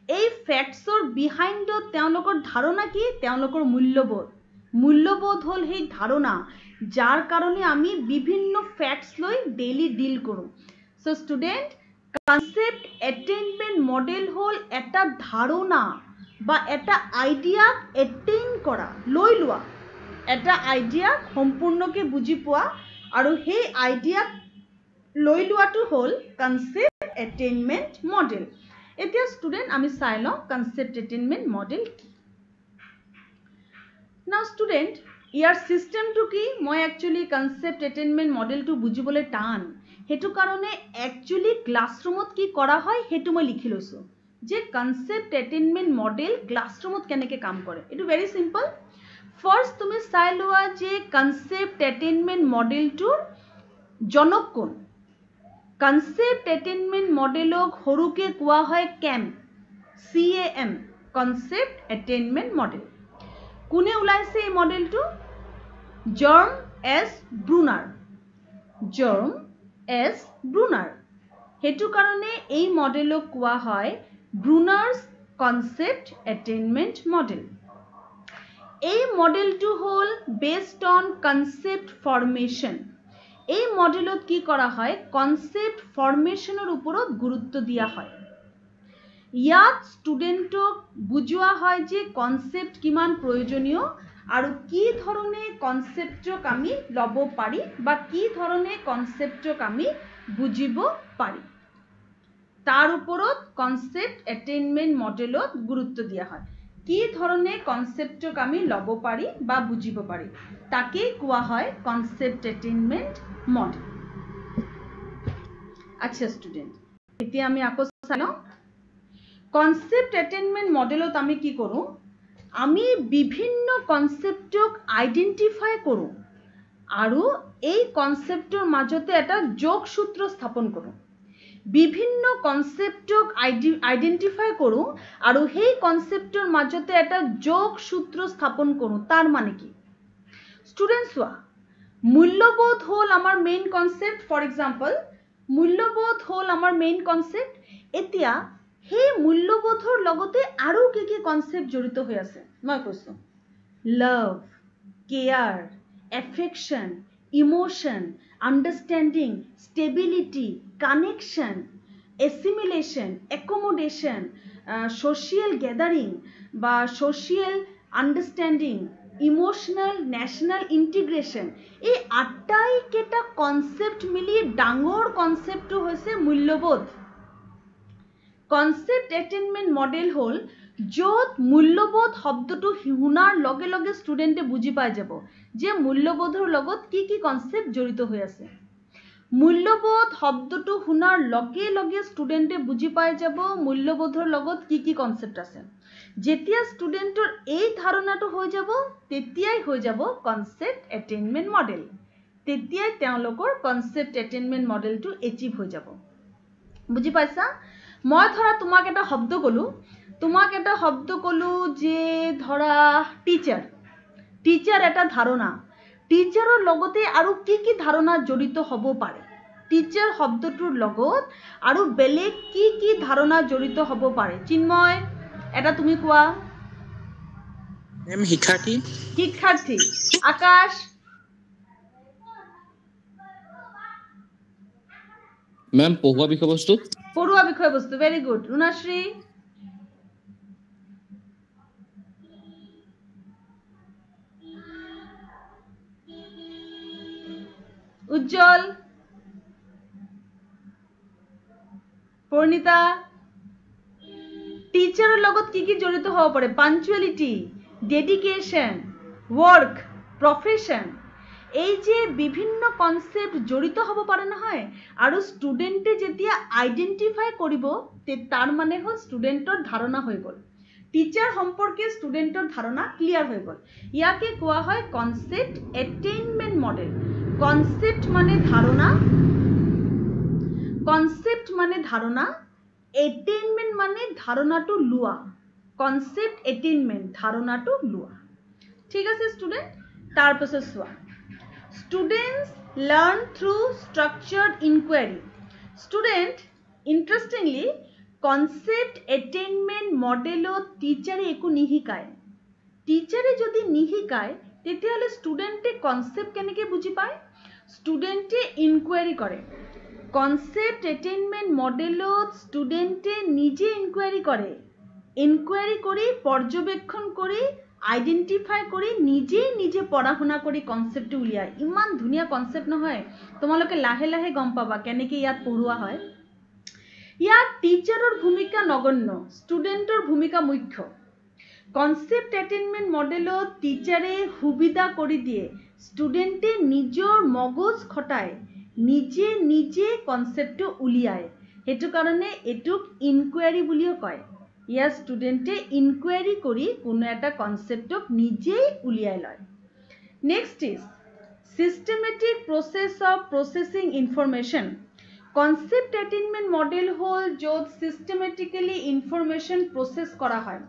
এই ফ্যাক্টসৰ বিহাইন্ডত তেওঁলোকৰ ধাৰণা কি তেওঁলোকৰ মূল্যবোধ হল সেই ধাৰণা যাৰ কাৰণে আমি বিভিন্ন ফ্যাক্টস লৈ ডেইলি ডিল কৰোঁ so student concept attainment model হল এটা ধাৰণা বা এটা আইডিয়া অ্যাটেইন কৰা লৈ লোৱা এটা আইডিয়া সম্পূৰ্ণকে বুজি পোৱা আৰু সেই আইডিয়া লৈ লোৱাটো হল কনসেপ্ট অ্যাটেইনমেন্ট মডেল এতিয়া স্টুডেন্ট আমি চাই লওঁ কনসেপ্ট অ্যাটেইনমেন্ট মডেল কি নাও স্টুডেন্ট ইয়াৰ সিস্টেমটো কি মই একচুয়ালি কনসেপ্ট অ্যাটেইনমেন্ট মডেলটো বুজিবলৈ টান হেতু কাৰণে একচুয়ালি ক্লাসৰুমত কি কৰা হয় হেতু মই লিখি লৈছো যে কনসেপ্ট অ্যাটেইনমেন্ট মডেল ক্লাসৰুমত কেনেকৈ কাম কৰে এটো ভেৰি সিম্পল ফাৰ্স্ট তুমি চাই লোৱা যে কনসেপ্ট অ্যাটেইনমেন্ট মডেলটোৰ জনক কোন কনসেপ্ট অ্যাটেইনমেন্ট মডেলক সৰুকে কোৱা হয় CAM কনসেপ্ট অ্যাটেইনমেন্ট মডেল কোনে ওলাইছে এই মডেলটো জৰ্ম এছ ব্ৰুনাৰ হেতু কাৰণে এই মডেলক কোৱা হয় ব্ৰুনাৰ্স কনসেপ্ট অ্যাটেইনমেন্ট মডেল এই মডেলটো হল বেসড অন কনসেপ্ট ফৰমেশন এই মডেলত কি কৰা হয় কনসেপ্ট ফৰমেশনৰ ওপৰত গুৰুত্ব দিয়া হয় ইয়াত স্টুডেন্টক বুজোৱা হয় যে কনসেপ্ট কিমান প্ৰয়োজনীয় আৰু কি ধৰণে কনসেপ্টক আমি লব পাৰি বা কি ধৰণে কনসেপ্টক আমি বুজিব পাৰি তাৰ ওপৰত কনসেপ্ট অ্যাটেইনমেন্ট মডেলত গুৰুত্ব দিয়া হয় কি ধৰণে কনসেপ্টক আমি লব পাৰি বা বুজিব পাৰি তাকে কোৱা হয় কনসেপ্ট অ্যাটেইনমেন্ট মডেল আচ্ছা স্টুডেন্ট এতিয়া আমি আকৌ চাই লওঁ কনসেপ্ট অ্যাটেইনমেন্ট মডেলত আমি কি কৰো আমি বিভিন্ন কনসেপ্টক আইডেন্টিফাই কৰো আৰু এই কনসেপ্টৰ মাজতে এটা যোগসূত্ৰ স্থাপন কৰো বিভিন্ন কনসেপ্টক আইডেন্টিফাই কৰো আৰু সেই কনসেপ্টৰ মাজতে এটা যোগসূত্ৰ স্থাপন কৰো তাৰ মানে কি স্টুডেন্টস হোৱা মূল্যবোধ হল আমাৰ মেইন কনসেপ্ট ফৰ এক্সাম্পল মূল্যবোধ হল আমাৰ মেইন কনসেপ্ট এতিয়া সেই মূল্যবোধৰ লগতে আৰু কি কনসেপ্ট জড়িত হৈ আছে মই কৈছো love care affection emotion understanding stability connection assimilation, accommodation, social gathering বা social understanding, emotional national integration, এই আটাইকেইটা কনচেপ্ট মিলি ডাঙৰ কনচেপ্টটো হৈছে মূল্যবোধ। কনচেপ্ট এটেইনমেণ্ট মডেল হ'ল য'ত মূল্যবোধ শব্দটো শুনাৰ লগে লগে ষ্টুডেণ্টে বুজি পাই যাব যে মূল্যবোধৰ লগত কি কি কনচেপ্ট জড়িত হৈ আছে। মূল্যবোধ শব্দটো শুনাৰ লগে লগে ষ্টুডেণ্টে বুজি পাই যাব মূল্যবোধৰ লগত কি কি কনচেপ্ট আছে। যেতিয়া ষ্টুডেণ্টৰ এই ধাৰণাটো হৈ যাব তেতিয়াই হৈ যাব কনচেপ্ট এটেইনমেণ্ট মডেল। তেতিয়াই তেওঁলোকৰ কনচেপ্ট এটেইনমেণ্ট মডেলটো এচিভ হৈ যাব। বুজি পাইছা? মই ধৰা তোমাক এটা শব্দ ক'লো যে ধৰা টিচাৰ এটা ধাৰণা। টিচাৰৰ লগতে আৰু কি কি ধাৰণা জড়িত হ'ব পাৰে? টিচাৰ শব্দটোৰ লগত আৰু বেলেগ কি কি ধাৰণা জড়িত হ'ব পাৰে? চিন্ময়, এটা তুমি কোৱা। শিক্ষাৰ্থী। আকাশ? মেম পঢ়ুৱা বিষয়বস্তু। Very good. ৰুণাশ্ৰী? উজ্জ্বল? পৰিণীতা? টিচাৰৰ লগত কি কি জড়িত হ'ব পাৰে? পাঞ্চুৱেলিটি, ডেডিকেশ্যন, ৱৰ্ক, প্ৰফেশ্যন, এই যে বিভিন্ন কনচেপ্ট জড়িত হ'ব পাৰে নহয়। আৰু ষ্টুডেণ্টে যেতিয়া আইডেণ্টিফাই কৰিব তাৰ মানে হ'ল ষ্টুডেণ্টৰ ধাৰণা হৈ গ'ল। টিচাৰ সম্পৰ্কে ষ্টুডেণ্টৰ ধাৰণা ক্লিয়াৰ হৈ গ'ল। ইয়াকে কোৱা হয় কনচেপ্ট এটেইনমেণ্ট মডেল। কনচেপ্ট মানে ধাৰণা, এটেইনমেণ্ট মানে ধাৰণাটো লোৱা। কনচেপ্ট এটেইনমেণ্ট ধাৰণাটো লোৱা। ঠিক আছে ষ্টুডেণ্ট? তাৰপিছত চোৱা, students learn through structured inquiry. Student, interestingly, concept attainment modelot teacher একো নিশিকায়। টিচাৰে যদি নিশিকায় তেতিয়াহ'লে ষ্টুডেণ্টে কনচেপ্ট কেনেকৈ বুজি পায়? ষ্টুডেণ্টে ইনকুৱাৰী কৰে। কনচেপ্ট এটেইনমেণ্ট মডেলত ষ্টুডেণ্টে নিজে ইনকুৱাৰী কৰে। ইনকুৱাৰী কৰি পৰ্যবেক্ষণ কৰি আইডেণ্টিফাই কৰি নিজে পঢ়া শুনা কৰি কনচেপ্টটো উলিয়ায়। ইমান ধুনীয়া কনচেপ্ট নহয়? তোমালোকে লাহে লাহে গম পাবা কেনেকৈ ইয়াত পঢ়োৱা হয়। ইয়াত টিচাৰৰ ভূমিকা নগণ্য, ষ্টুডেণ্টৰ ভূমিকা মুখ্য। কনচেপ্ট এটেইনমেণ্ট মডেলত টিচাৰে সুবিধা কৰি দিয়ে ষ্টুডেণ্টে নিজৰ মগজ খটাই নিজে কনচেপ্টটো উলিয়ায়। সেইটো কাৰণে এইটোক ইনকুৱাৰী বুলিও কয়। ইয়াৰ ষ্টুডেণ্টে ইনকুৱাৰী কৰি কোনো এটা কনচেপ্টক নিজেই উলিয়াই লয়। Next is systematic process of processing information. Concept attainment model হ'ল য'ত চিষ্টেমেটিকেলি ইনফৰমেশ্যন প্ৰচেছ কৰা হয়।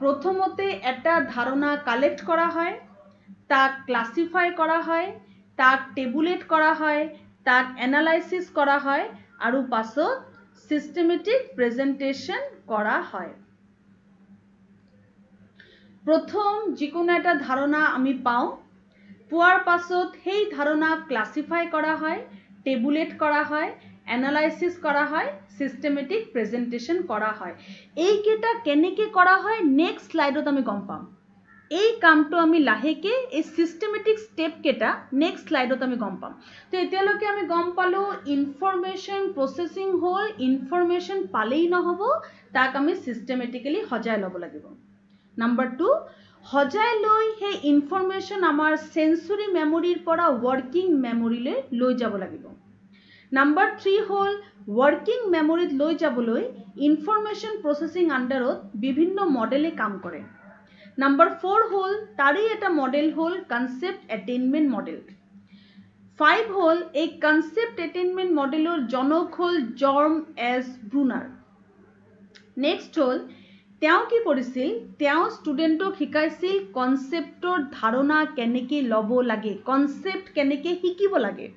প্ৰথমতে এটা ধাৰণা কালেক্ট কৰা হয়, তাক ক্লাছিফাই কৰা হয়, তাক টেবুলেট কৰা হয়, তাক এনালাইচিছ কৰা হয় আৰু পাছত চিষ্টেমেটিক প্ৰেজেণ্টেশ্যন কৰা হয়। প্ৰথম যিকোনো এটা ধাৰণা আমি পাওঁ, পোৱাৰ পাছত সেই ধাৰণা ক্লাছিফাই কৰা হয়, টেবুলেট কৰা হয়, এনালাইচিছ কৰা হয়, চিষ্টেমেটিক প্ৰেজেণ্টেশ্যন কৰা হয়। এইকেইটা কেনেকৈ কৰা হয় নেক্সট শ্লাইডত আমি গম পাম। এই কামটো আমি লাহেকৈ এই চিষ্টেমেটিক ষ্টেপকেইটা নেক্সট শ্লাইডত আমি গম পাম। তো এতিয়ালৈকে আমি গম পালোঁ ইনফৰমেশ্যন প্ৰচেছিং হ'ল ইনফৰমেশ্যন পালেই নহ'ব, তাক আমি চিষ্টেমেটিকেলি সজাই ল'ব লাগিব। নাম্বাৰ 2, সজাই লৈ সেই ইনফৰমেশ্যন আমাৰ চেঞ্চৰি মেমৰিৰ পৰা ৱৰ্কিং মেমৰিলৈ লৈ যাব লাগিব। নাম্বাৰ 3 হ'ল ৱৰ্কিং মেমৰিত লৈ যাবলৈ ইনফৰমেশ্যন প্ৰচেছিং আণ্ডাৰত বিভিন্ন মডেলে কাম কৰে। নাম্বাৰ 4 হ'ল তাৰেই এটা মডেল হ'ল কনচেপ্ট এটেইনমেণ্ট মডেল। 5 হ'ল এই কনচেপ্ট এটেইনমেণ্ট মডেলৰ জনক হ'ল জৰ্ম এছ ব্ৰুনাৰ। নেক্সট হ'ল তেওঁ কি কৰিছিল? তেওঁ ষ্টুডেণ্টক শিকাইছিল কনচেপ্টৰ ধাৰণা কেনেকৈ ল'ব লাগে, কনচেপ্ট কেনেকৈ শিকিব লাগে।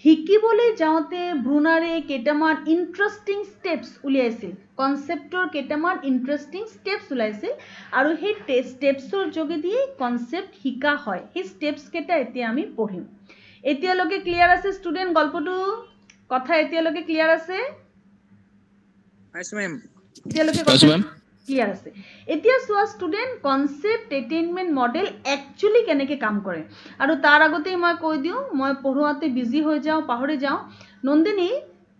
শিকিবলৈ যাওঁতে ব্ৰুনাৰে কেইটামান ইণ্টাৰেষ্টিং ষ্টেপছ উলিয়াইছিল, কনচেপ্টৰ কেইটামান ইণ্টাৰেষ্টিং ষ্টেপছ ওলাইছিল আৰু সেই ষ্টেপছৰ যোগেদিয়ে কনচেপ্ট শিকা হয়। সেই ষ্টেপছকেইটা এতিয়া আমি পঢ়িম। এতিয়ালৈকে ক্লিয়াৰ আছে ষ্টুডেণ্ট? গল্পটো কথা এতিয়ালৈকে ক্লিয়াৰ আছে? Yes, ma'am. এতিয়ালৈকে Yes, কথা ma'am. ক্লিয়াৰ আছে এতিয়া চোৱা student concept attainment model actually কেনেকৈ কাম কৰে আৰু তাৰ আগতেই মই কৈ দিওঁ মই পঢ়োৱাতে বিজি হৈ যাওঁ পাহৰি যাওঁ নন্দিনী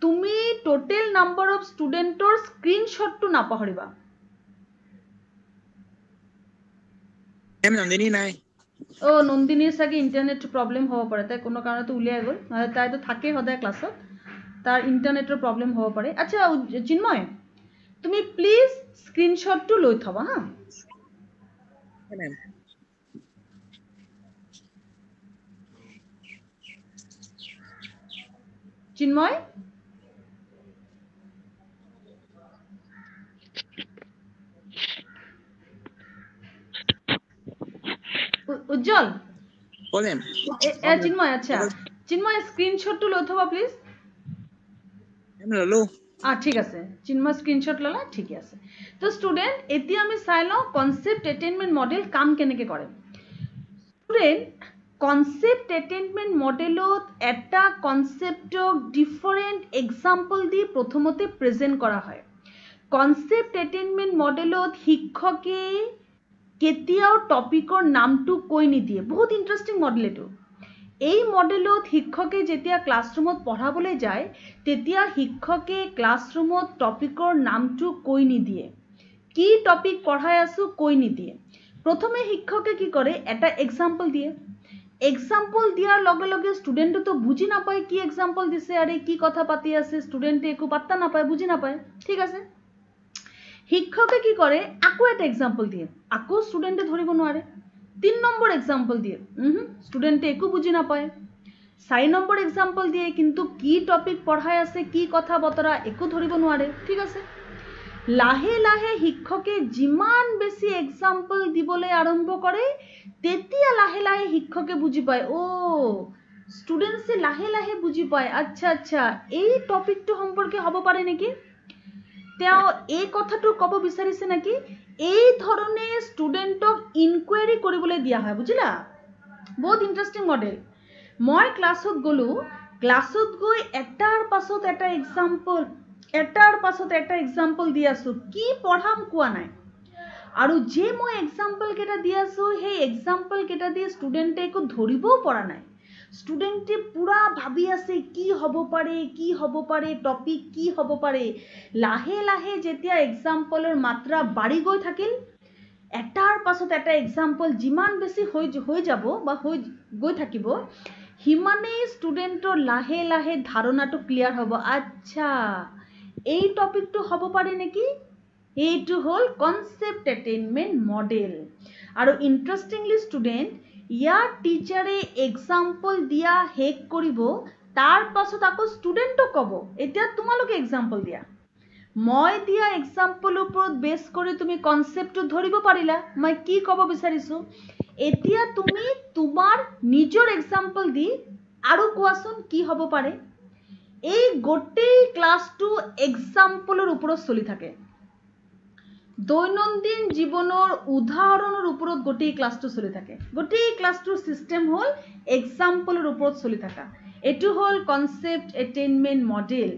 তুমি টোটেল নাম্বাৰ অফ ষ্টুডেণ্টৰ স্ক্ৰীনশ্বটটো নাপাহৰিবা Ma'am, Nandini nai. নন্দিনীৰ চাগে ইণ্টাৰনেট প্ৰব্লেম হ'ব পাৰে তাই কোনো কাৰণতে উলিয়াই গ'ল নহ'লে তাইতো থাকেই সদায় ক্লাছত তাৰ ইণ্টাৰনেটৰ প্ৰব্লেম হ'ব পাৰে আচ্ছা চিন্ময় তুমি প্লিজ স্ক্ৰীনশ্বটটো লৈ থবা হা Okay, ma'am. চিন্ময় উজ্জ্বল Oh, ma'am. চিন্ময় আচ্ছা চিন্ময় স্ক্ৰীনশ্বটটো লৈ থবা প্লিজ Ma'am, lolo. ঠিক আছে চিন্ময় স্ক্ৰীনশ্বট ল'লা ঠিকে আছে তো ষ্টুডেণ্ট এতিয়া আমি চাই লওঁ কনচেপ্ট এটেইনমেণ্ট মডেল কাম কেনেকৈ কৰে ষ্টুডেণ্ট কনচেপ্ট এটেইনমেণ্ট মডেলত এটা কনচেপ্টক ডিফাৰেণ্ট এক্সাম্পল দি প্ৰথমতে প্ৰেজেণ্ট কৰা হয় কনচেপ্ট এটেইনমেণ্ট মডেলত শিক্ষকে কেতিয়াও টপিকৰ নামটো কৈ নিদিয়ে বহুত ইণ্টাৰেষ্টিং মডেল এইটো এই মডেলত শিক্ষকে যেতিয়া ক্লাছৰুমত পঢ়াবলৈ যায় তেতিয়া শিক্ষকে ক্লাছৰুমত টপিকৰ নামটো কৈ নিদিয়ে কি টপিক পঢ়াই আছো কৈ নিদিয়ে প্ৰথমে শিক্ষকে কি কৰে এটা এক্সাম্পল দিয়ে এক্সাম্পল দিয়াৰ লগে লগে ষ্টুডেণ্টে তো বুজি নাপায় কি এক্সাম্পল দিছে আৰে কি কথা পাতি আছে ষ্টুডেণ্টে একো পাত্তা নাপায় বুজি নাপায় ঠিক আছে শিক্ষকে কি কৰে আকৌ এটা এক্সাম্পল দিয়ে আকৌ ষ্টুডেণ্টে ধৰিব নোৱাৰে 3 নম্বৰ এক্সাম্পল দিয়ে ষ্টুডেণ্টে একো বুজি নাপায় 4 নম্বৰ এক্সাম্পল দিয়ে কিন্তু কি টপিক পঢ়াই আছে কি কথা বতৰা একো ধৰিব নোৱাৰে ঠিক আছে লাহে লাহে শিক্ষকে যিমান বেছি এক্সাম্পল দিবলৈ আৰম্ভ কৰে তেতিয়া লাহে লাহে শিক্ষকে বুজি পায় ষ্টুডেণ্টছে লাহে লাহে বুজি পায় আচ্ছা আচ্ছা এই টপিকটো সম্পৰ্কে হ'ব পাৰে নেকি তেওঁ এই কথাটো ক'ব বিচাৰিছে নেকি এই ধৰণে ষ্টুডেণ্টক ইনকুৱাৰী কৰিবলৈ দিয়া হয় বুজিলা বহুত ইণ্টাৰেষ্টিং মডেল মই ক্লাছত গ'লো ক্লাছত গৈ এটাৰ পাছত এটা এক্সাম্পল দি আছো কি পঢ়াম কোৱা নাই আৰু যে মই এক্সাম্পল কেইটা দি আছো সেই এক্সাম্পল কেইটা দি ষ্টুডেণ্টে একো ধৰিবও পৰা নাই ষ্টুডেণ্টে পুৰা ভাবি আছে কি হ'ব পাৰে টপিক কি হ'ব পাৰে লাহে লাহে যেতিয়া এক্সাম্পলৰ মাত্ৰা বাঢ়ি গৈ থাকিল এটাৰ পাছত এটা এক্সাম্পল যিমান বেছি হৈ যাব বা হৈ গৈ থাকিব হিমানেই ষ্টুডেণ্টৰ লাহে লাহে ধাৰণাটো ক্লিয়াৰ হ'ব আচ্ছা এই টপিকটো হ'ব পাৰে নেকি এইটো হ'ল কনচেপ্ট এটেইনমেণ্ট মডেল আৰু ইণ্টাৰেষ্টিংলি ষ্টুডেণ্ট ইয়াৰ টিচাৰে এক্সাম্পল দিয়া শেষ কৰিব তাৰ পাছত আকৌ ষ্টুডেণ্টক ক'ব এতিয়া তোমালোকে এক্সাম্পল দিয়া মই দিয়া এক্সাম্পলৰ ওপৰত বেছ কৰি তুমি কনচেপ্টটো ধৰিব পাৰিলা মই কি ক'ব বিচাৰিছো এতিয়া তুমি তোমাৰ নিজৰ এক্সাম্পল দি আৰু কোৱাচোন কি হ'ব পাৰে এই গোটেই ক্লাছটো এক্সাম্পলৰ ওপৰত চলি থাকে দৈনন্দিন জীৱনৰ উদাহৰণৰ ওপৰত গোটেই ক্লাছটো চলি থাকে গোটেই ক্লাছটোৰ সিস্টেম হ'ল এক্সাম্পলৰ ওপৰত চলি থকা এটো হ'ল কনসেপ্ট এটেইনমেন্ট মডেল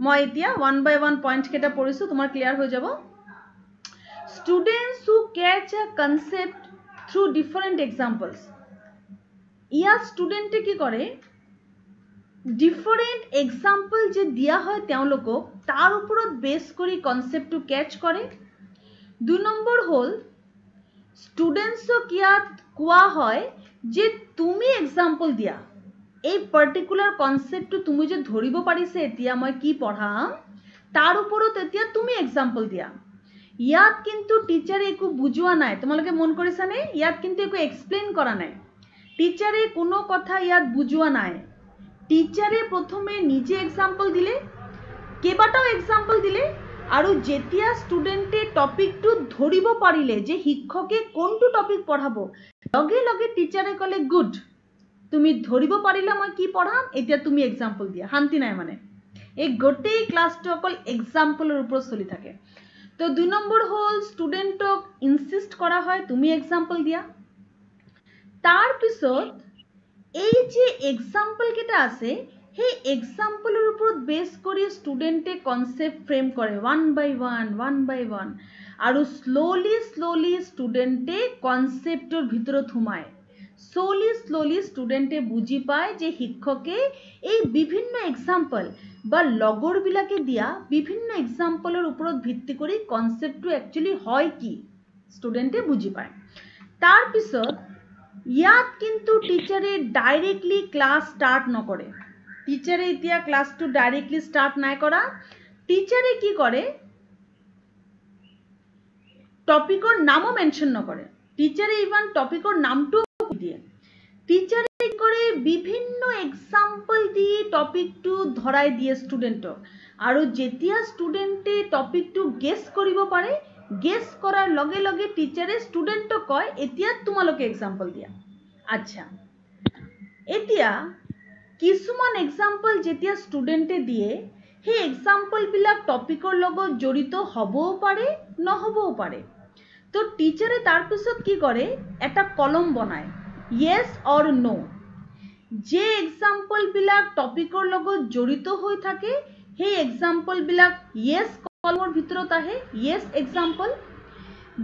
মই এতিয়া 1 by 1 পইণ্ট কেটা পঢ়িছো তোমাৰ ক্লিয়াৰ হৈ যাব students who catch a concept through different examples ইয়াত ষ্টুডেণ্টে কি কৰে ডিফাৰেন্ট এক্সাম্পল যে দিয়া হয় তেওঁলোকক তাৰ ওপৰত বেছ কৰি কনসেপ্টটো ক্যাচ কৰে 2 নম্বৰ হ'ল ষ্টুডেন্টছক ইয়াত কোৱা হয় যে তুমি এক্সাম্পল দিয়া এই পাৰ্টিকুলাৰ কনসেপ্টটো তুমি যে ধৰিব পাৰিছে এতিয়া মই কি পঢ়াম তাৰ ওপৰত এতিয়া তুমি এক্সাম্পল দিয়া ইয়াত কিন্তু টিচাৰে একো বুজোৱা নাই তোমালোকে মন কৰিছানে ইয়াত কিন্তু একো এক্সপ্লেইন কৰা নাই টিচাৰে কোনো কথা ইয়াত বুজোৱা নাই টিচাৰে প্ৰথমে নিজে এক্সাম্পল দিলে কেবাটাও এক্সাম্পল দিলে আৰু যেতিয়া ষ্টুডেণ্টে টপিকটো ধৰিব পাৰিলে যে শিক্ষকে কোনটো টপিক পঢ়াব লগে লগে টিচাৰে ক'লে গুড তুমি ধৰিব পাৰিলা মই কি পঢ়াম এতিয়া তুমি এক্সাম্পল দিয়া শান্তি নাই মানে এই গোটেই ক্লাছটো অকল এক্সাম্পলৰ ওপৰত চলি থাকে তো 2 নম্বৰ হ'ল ষ্টুডেণ্টক ইনসিস্ট কৰা হয় তুমি এক্সাম্পল দিয়া তাৰ পিছত এই যে এক্সাম্পল কেটা আছে সেই এক্সাম্পলের উপর বেস করে স্টুডেন্টে কনসেপ্ট ফ্রেম করে ওয়ান বাই ওয়ান আর স্লোলি স্টুডেন্টে কনসেপ্টর ভিতৰত সোমায় স্লোলি স্টুডেন্টে বুঝি পায় যে শিক্ষকে এই বিভিন্ন এক্সাম্পল বা লগৰবিলাকে দিয়া বিভিন্ন এক্সাম্পলেৰ উপৰত ভিত্তি কৰি কনসেপ্টটো একচুয়ালি হয় কি স্টুডেন্টে বুঝি পায় তার পিছত ইয়াত কিন্তু টিচারে ডাইরেক্টলি ক্লাস স্টার্ট নকরে টিচারে এতিয়া ক্লাসটো ডাইরেক্টলি স্টার্ট নাই করা টিচারে কি করে টপিকৰ নামও মেনশন নকৰে টিচাৰে ইভান টপিকৰ নামটো দিয়ে টিচাৰে কি কৰে বিভিন্ন এক্সাম্পল দিয়ে টপিকটো ধৰাই দিয়ে স্টুডেন্টক আৰু যেতিয়া স্টুডেন্টে টপিকটো গেস কৰিব পাৰে গেস কৰাৰ লগে লগে টিচারে স্টুডেন্টক কয় এতিয়া তোমালোকে এক্সাম্পল দিয়া আচ্ছা এতিয়া কিছুমান এক্সাম্পল যেতিয়া স্টুডেন্টে দিয়ে সেই এক্সাম্পল বিলাক টপিকৰ লগত জড়িত হবও পাৰে নহবও পাৰে তো টিচাৰে তাৰ পিছত কি কৰে একটা কলম বনায় yes or no যে এক্সাম্পল বিলাক টপিকৰ লগত জড়িত হৈ থাকে সেই এক্সাম্পল বিলাক yes কলমৰ ভিতৰত আহে yes এক্সাম্পল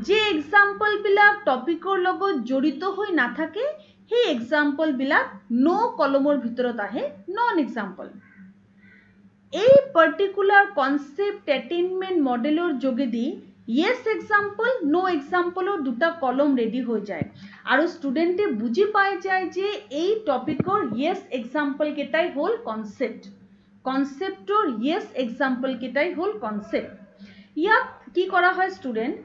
যে এক্সাম্পল বিলাক টপিকৰ লগত জড়িত হৈ নাথাকে সেই এক্সাম্পল বিলাক no কলমৰ ভিতৰত আহে নন এক্সাম্পল এই পাৰ্টিকুলাৰ কনসেপ্ট অ্যাটেইনমেন্ট মডেলৰ যোগেদি yes এক্সাম্পল নো এক্সাম্পলৰ দুটা কলম ৰেডি হৈ যায় আৰু স্টুডেন্টে বুঝি পাই যায় যে এই টপিকৰ yes এক্সাম্পল কেটাই হল কনসেপ্ট কনসেপ্টৰ yes এক্সাম্পল কেটাই হল কনসেপ্ট ইয়াত কি কৰা হয় স্টুডেন্ট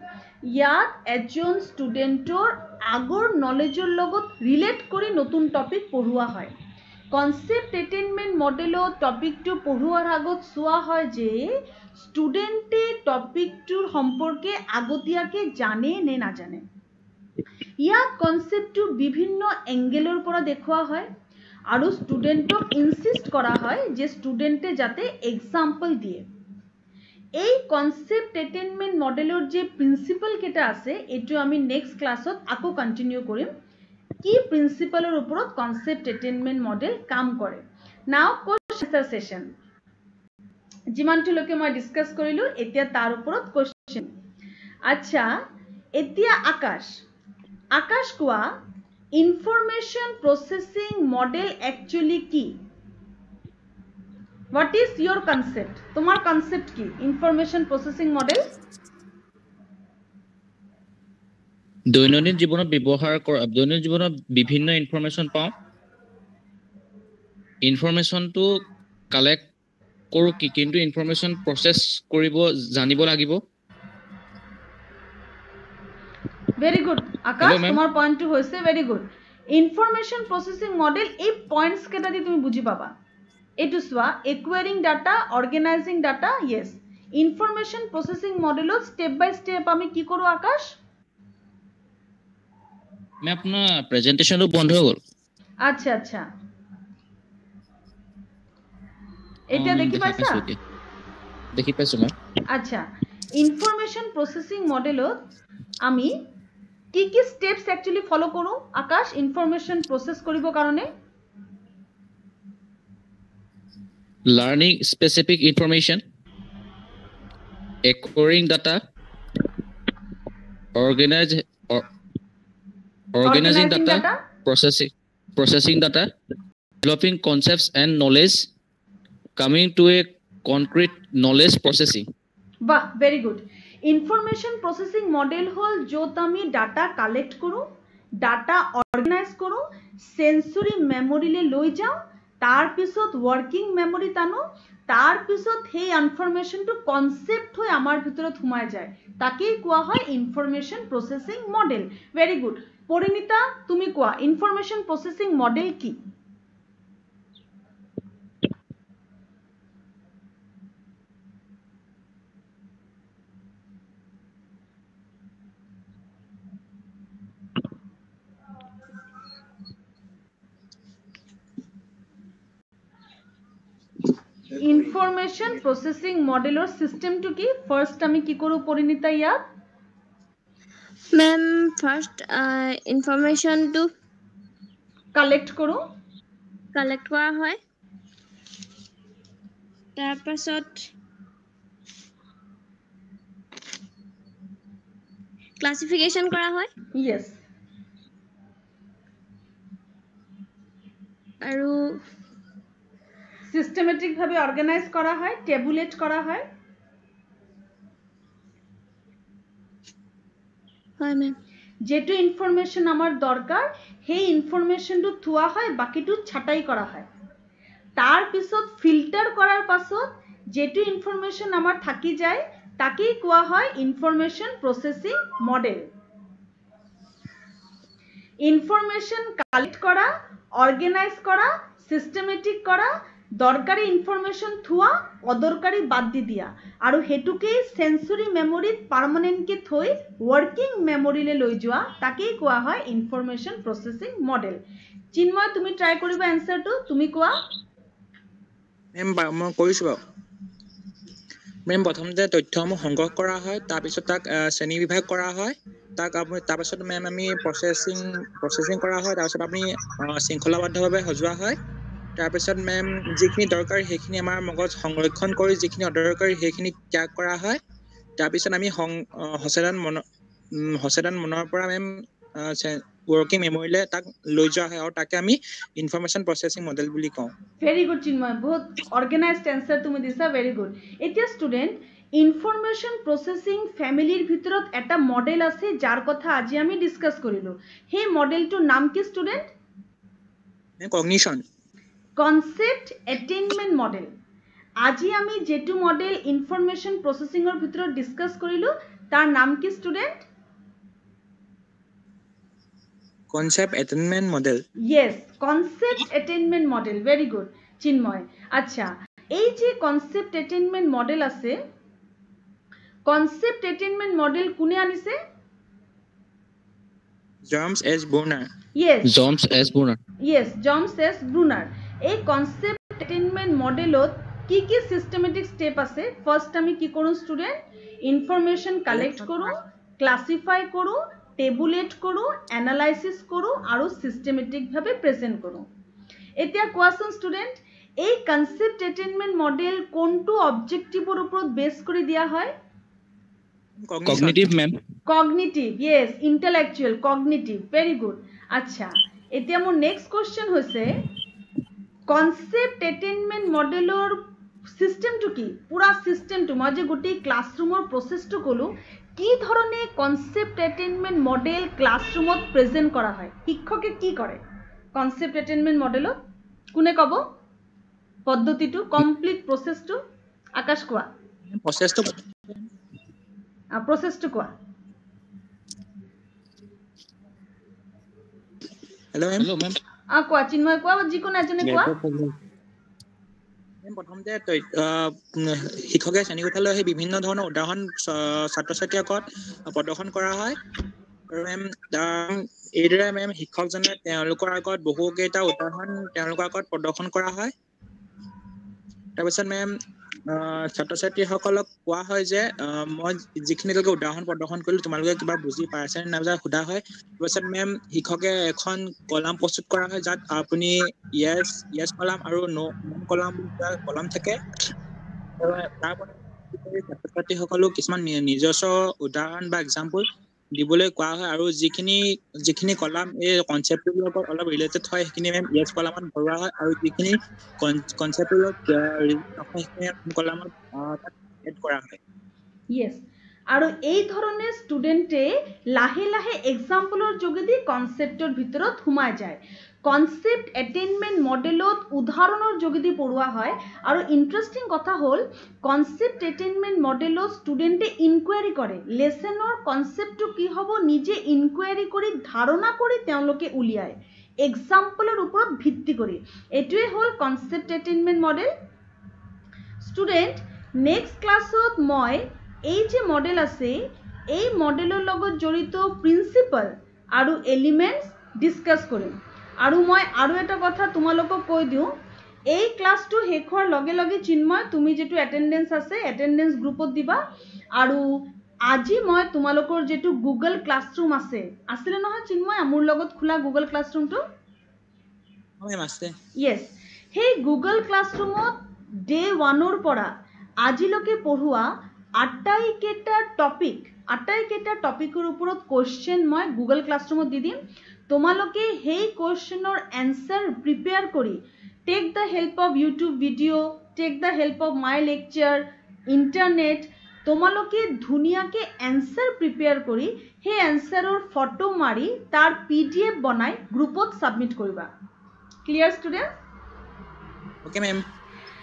ইয়াত এজন স্টুডেন্টৰ আগৰ নলেজৰ লগত ৰিলেট কৰি নতুন টপিক পঢ়ুৱা হয় কনসেপ্ট অ্যাটেইনমেন্ট মডেলত টপিকটো পঢ়ুৱাৰ আগত চোৱা হয় যে স্টুডেন্টে টপিকটোৰ সম্পৰ্কে আগতীয়াকে জানে নে নাজানে ইয়াত কনসেপ্টটো বিভিন্ন এঙ্গেলৰ পৰা দেখুৱা হয় আৰু স্টুডেন্টক ইনসিস্ট কৰা হয় যে স্টুডেন্টে যাতে এক্সাম্পল দিয়ে এই কনসেপ্ট অ্যাটেইনমেন্ট মডেলৰ যে প্ৰিন্সিপল কেটা আছে এটো আমি নেক্সট ক্লাছত আকৌ কন্টিনিউ কৰিম কি প্ৰিন্সিপলৰ ওপৰত কনসেপ্ট অ্যাটেইনমেন্ট মডেল কাম কৰে নাও কোৱেশ্চন সেশন যিমানটো লোকে মই ডিসকাস কৰিলো এতিয়া তাৰ ওপৰত কোৱেশ্চন আচ্ছা এতিয়া আকাশ কোৱা ইনফৰমেশন প্ৰসেসিং মডেল অ্যাকচুয়ালি কি What is your concept? তোমাৰ concept কি? Information processing model? দৈনন্দিন জীৱনত ব্যৱহাৰ কৰা দৈনন্দিন জীৱনত বিভিন্ন ইনফৰমেশন পাওঁ ইনফৰমেশনটো কালেক্ট কৰো কি কিন্তু ইনফৰমেশন প্ৰসেস কৰিব জানিব লাগিব Very good. আকাশ তোমার পয়েন্টটো হৈছে very good. Information processing model এই পয়েন্টস কেটা দি তুমি বুঝি পাবা এটু সোয়া acquiring data organizing data yes information processing model step by step আমি কি করব আকাশ मैं अपना प्रेजेंटेशन বন্ধ হৈ গল আচ্ছা এটা দেখি পাইছা দেখি পাইছো মই আচ্ছা ইনফরমেশন প্রসেসিং মডেলত আমি কি স্টেপস অ্যাকচুয়ালি ফলো কৰো আকাশ ইনফৰমেশন প্ৰসেস কৰিব কাৰণে learning specific information acquiring data organizing data processing data developing concepts and knowledge coming to a concrete knowledge processing বাহ very good information processing model হল যত আমি ডাটা কালেক্ট কৰো data অৰ্গানাইজ কৰো সেন্সৰি মেমোৰিলে লৈ যাও তাৰ পিছত ওয়াৰ্কিং মেমোৰি টানো তাৰ পিছত সেই ইনফৰমেশনটো কনসেপ্ট হৈ আমাৰ ভিতৰত সোমাই যায় তাকেই কোৱা হয় information processing model very good Parinita তুমি কোৱা ইনফৰমেশন প্ৰসেসিং মডেল কি ইনফৰমেশন প্ৰসেসিং মডেলৰ সিস্টেমটো কি ফাৰ্স্ট আমি কি কৰো পৰিণীতা ইয়াত ma'am first information to collect কৰো কালেক্ট কৰা হয় তাৰপাছত ক্লাসিফিকেশন কৰা হয় yes আৰু systematic ভাবে organize কৰা হয় tabulate কৰা হয় হয় ম্যাম যেটো ইনফৰমেশন আমাৰ দৰকাৰ সেই ইনফৰমেশনটো থোৱা হয় বাকিটো ছাটাই কৰা হয় তাৰ পিছত ফিল্টাৰ কৰাৰ পাছত যেটো ইনফৰমেশন আমাৰ থাকি যায় তাকেই কোৱা হয় information processing model information collect কৰা অৰ্গানাইজ কৰা সিস্টেমেটিক কৰা দৰকাৰি ইনফৰমেশন থোৱা অদৰকাৰি বাদ দি দিয়া আৰু হেতুকে সেন্সৰি মেমোৰিত পাৰ্মানেন্টকে থৈ ওয়াৰ্কিং মেমোৰিলে লৈ যোৱা তাকেই কোৱা হয় ইনফৰমেশন প্ৰসেসিং মডেল চিন্ময় তুমি ট্ৰাই কৰিবা আনসাৰটো তুমি কোৱা মেম মই কৰিছো বাৰু মেম প্ৰথমতে তথ্যসমূহ সংগ্ৰহ কৰা হয় তাৰ পিছত তাক শ্ৰেণী বিভাগ কৰা হয় তাক আপুনি তাৰ পিছত মেম আমি প্ৰসেসিং কৰা হয় তাৰ পিছত আপুনি শৃংখলাবদ্ধভাৱে সজোৱা হয় তাৰ পিছত মেম যিখিনি দৰকাৰী সেইখিনি আমাৰ মগজ সংৰক্ষণ কৰি যিখিনি অদৰকাৰী সেইখিনি ত্যাগ কৰা হয় তাৰ পিছত আমি সচেতন মনৰ পৰা মেম working memory তাক লৈ যোৱা হয় আৰু তাকে আমি ইনফরমেশন প্রসেসিং মডেল বুলি কওঁ ভেরি গুড চিন্ময় বহুত অর্গানাইজড অ্যান্সার তুমি দিছা ভেরি গুড এতিয়া স্টুডেন্ট ইনফরমেশন প্রসেসিং ফ্যামিলির ভিতৰত এটা মডেল আছে যাৰ কথা আজি আমি ডিসকাস কৰিলো সেই মডেলটোৰ নাম কি student cognition concept attainment model আজি আমি যেটো মডেল ইনফরমেশন প্ৰসেসিংৰ ভিতৰত ডিসকাস কৰিলো তাৰ নাম কি student concept attainment model yes concept attainment model very good Chinmoy আচ্ছা এই যে concept attainment model আছে concept attainment model কোনে আনিছে James S. Brunner yes James S. Brunner এই concept attainment modelত কি systematic step আছে first আমি কি কৰো student information collect কৰো classify কৰো tabulate কৰো analysis কৰো আৰু systematic ভাবে present কৰো এতিয়া কোৱাচোন student এই concept attainment model কোনটো objectiveৰ ওপৰত বেস কৰি দিয়া হয় cognitive ma'am cognitive yes intellectual cognitive very good আচ্ছা এতিয়া মোৰ next question হৈছে concept attainment modelৰ সিস্টেমটো কি পুৰা সিস্টেমটো মই যে গোটেই ক্লাসৰুমৰ প্ৰসেসটো কলো কি ধৰণে কনসেপ্ট অ্যাটেইনমেন্ট মডেল ক্লাসৰুমত প্ৰেজেন্ট কৰা হয় শিক্ষকে কি কৰে কনসেপ্ট অ্যাটেইনমেন্ট মডেলত কোনে কব পদ্ধতিটো কমপ্লিট প্ৰসেসটো আকাশ কোৱা প্ৰসেসটো কোৱা hello ma'am কোৱা চিন্ময় কোৱা যিকোনো এজনে কোৱা প্ৰথমতে শিক্ষকে শ্ৰেণীকোঠালৈ সেই বিভিন্ন ধৰণৰ উদাহৰণ ছাত্ৰ ছাত্ৰীৰ আগত প্ৰদৰ্শন কৰা হয় আৰু মেম এইদৰে মেম শিক্ষকজনে তেওঁলোকৰ আগত বহুকেইটা উদাহৰণ তেওঁলোকৰ আগত প্ৰদৰ্শন কৰা হয় তাৰপিছত মেম ছাত্ৰ ছাত্ৰীসকলক কোৱা হয় যে মই যিখিনি উদাহৰণ প্ৰদৰ্শন কৰিলো তোমালোকে কিবা বুজি পাইছে নে নাই সোধা হয় তাৰপিছত মেম শিক্ষকে এখন কলাম প্ৰস্তুত কৰা হয় যাত আপুনি yes কলাম আৰু no কলাম থাকে তাৰ পৰা ছাত্ৰ ছাত্ৰীসকলক কিছুমান নিজস্ব উদাহৰণ বা এক্সাম্পল দিবলৈ কোৱা হয় আৰু যিখিনি কলাম এই কনসেপ্টৰ লগত অলপ ৰিলেটেড হয় সেইখিনি মেম yes কলামত ভৰোৱা হয় আৰু যিখিনি কনসেপ্টৰ লগত কলামত এড কৰা হয় yes আৰু এই ধৰণে ষ্টুডেন্টে লাহে লাহে এক্সাম্পলৰ যোগেদি কনসেপ্টৰ ভিতৰত সোমাই যায় কনসেপ্ট অ্যাটেইনমেন্ট মডেলত উদাহৰণৰ যোগেদি পঢ়ুৱা হয় আৰু ইন্টাৰেস্টিং কথা হ'ল কনসেপ্ট অ্যাটেইনমেন্ট মডেলত ষ্টুডেন্টে ইনকুৱাৰি কৰে লেসনৰ কনসেপ্টটো কি হ'ব নিজে ইনকুৱাৰি কৰি ধাৰণা কৰি তেওঁলোকে উলিয়ায় এক্সাম্পলৰ ওপৰত ভিত্তি কৰি এটোৱে হ'ল concept attainment model student next ক্লাছত মই এই যে মডেল আছে এই মডেলৰ লগত জড়িত প্ৰিন্সিপাল আৰু এলিমেন্টস ডিসকাস কৰিম আৰু মই আৰু এটা কথা তোমালোকক কৈ দিও এই ক্লাসটো শেষ হোৱাৰ লগে লগে চিন্ময় তুমি যেটো অ্যাটেন্ডেন্স আছে অ্যাটেন্ডেন্স গ্ৰুপত দিবা আৰু আজি মই তোমালোকৰ যেটো গুগল ক্লাসৰুম আছে আছিল নহয় চিন্ময় মোৰ লগত খোলা গুগল ক্লাসৰুমটো হয় আছে yes সেই গুগল ক্লাসৰুমত ডে 1 পৰা আজিলৈকে পঢ়োৱা আটাইকেইটা টপিকৰ ওপৰত কোৱেশ্চন মই গুগল ক্লাছৰুমত দি দিম তোমালোকে সেই কোৱেশ্চনৰ এনসাৰ প্ৰিপেয়াৰ কৰি take the help of YouTube video' take the help of my lecture internet তোমালোকে ধুনীয়াকে এনসাৰ প্ৰিপেয়াৰ কৰি সেই এনসাৰৰ ফটো মাৰি তাৰ পিডিএফ বনাই গ্ৰুপত সাবমিট কৰিবা ক্লিয়াৰ ষ্টুডেন্ট ওকে ম্যাম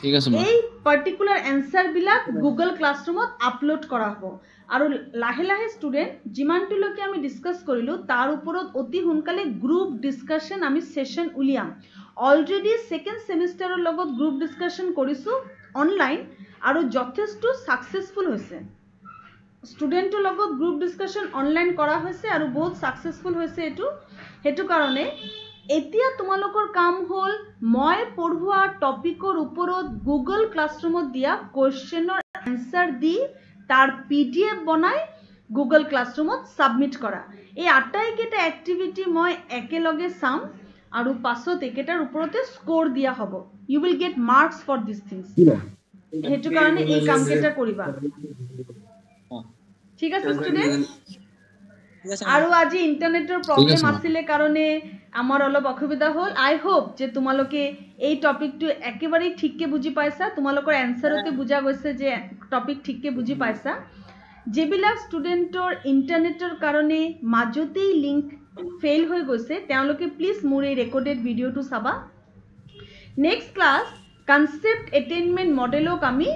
ঠিক আছে ম্যাম এই পাৰ্টিকুলাৰ এনসাৰ বিলাক গুগল ক্লাছৰুমত আপলোড কৰা হ'ব আৰু লাহে লাহে ষ্টুডেন্ট যিমানটোলৈকে আমি ডিসকাস কৰিলো তাৰ ওপৰত অতি সোনকালে গ্ৰুপ ডিসকাশন আমি সেশন উলিয়াম অলৰেডি সেকেন্ড সেমিষ্টাৰৰ লগত গ্ৰুপ ডিসকাশন কৰিছো অনলাইন আৰু যথেষ্ট সাকসেসফুল হৈছে ষ্টুডেন্টৰ লগত গ্ৰুপ ডিসকাশন অনলাইন কৰা হৈছে আৰু বহুত সাকসেসফুল হৈছে হেতু কাৰণে এতিয়া তোমালোকৰ কাম হল মই পঢ়োৱা টপিকৰ ওপৰত গুগল ক্লাছৰুমত দিয়া কোৱেশ্চনৰ এনসাৰ দি তাৰ পিডিএফ বনাই গুগল ক্লাছৰুমত সাবমিট কৰা এই আটাইকেইটা এক্টিভিটি মই একেলগে চাম আৰু পাছত একেটাৰ ওপৰতে স্কোৰ দিয়া হ'ব you will get marks for this things হেতু কাৰণে এই কামকেইটা কৰিবা ঠিক আছে ষ্টুডেন্ট আৰু আজি ইন্টাৰনেটৰ প্ৰবলেম আছিলে কাৰণে আমাৰ অলপ অসুবিধা হল আই হোপ যে তোমালোকে এই টপিকটো একেবাৰে ঠিককে বুজি পাইছা তোমালোকৰ এনসাৰতে বুজা গৈছে যে টপিক ঠিককে বুজি পাইছা যেবিলাক ষ্টুডেন্টৰ ইন্টাৰনেটৰ কাৰণে মাজতেই লিংক ফেইল হৈ গৈছে তেওঁলোকে প্লিজ মোৰ এই ৰেকৰ্ডেড ভিডিঅটো চাবা নেক্সট ক্লাস কনসেপ্ট এটেইনমেন্ট মডেলক আমি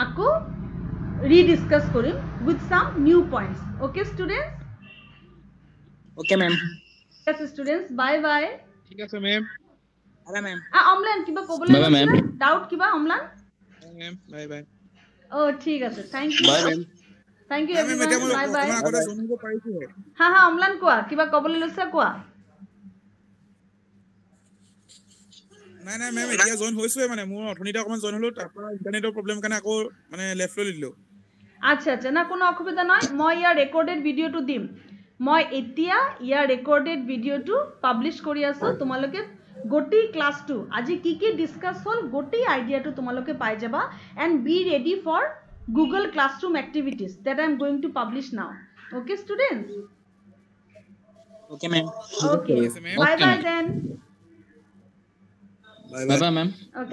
আকৌ ৰিডিসকাস কৰিম with some new points okay students okay ma'am yes students bye bye ঠিক আছে ম্যাম আলা ম্যাম অমলান কিবা কবলে Bye bye, ma'am. ডাউট কিবা অমলান ম্যাম বাই বাই ও ঠিক আছে thank U bye ma'am thank U ma'am এতিয়া এভৰিवन মই বাই বাই অকমান আগতে জনাব পাৰিছো হা অমলান কোৱা কিবা কবলে লৈছা কোৱা নাই নাই ম্যাম এতিয়া জয়েন হৈছোৱে মানে মোৰ অথনিতে অকমান জয়েন হলো তাৰ পৰা ইন্টাৰনেটৰ প্ৰবলেম কাৰণে আকৌ মানে লেফট লৈ লিলো আচ্ছা আচ্ছা না কোনো অসুবিধা নাই মই ইয়াৰ ৰেকৰ্ডেড ভিডিঅটো দিম মই এতিয়া ইয়াৰ ৰেকৰ্ডেড ভিডিঅটো পাবলিশ কৰি আছো তোমালোকে গোটেই ক্লাছটো আজি কি ডিসকাস হল গোটেই আইডিয়াটো তোমালোকে পাই যাবা and be ready for Google classroom activities that I am going to publish now okay students okay ma'am okay Yes, ma'am. bye Okay, bye ma'am. then bye Bye bye, ma'am. okay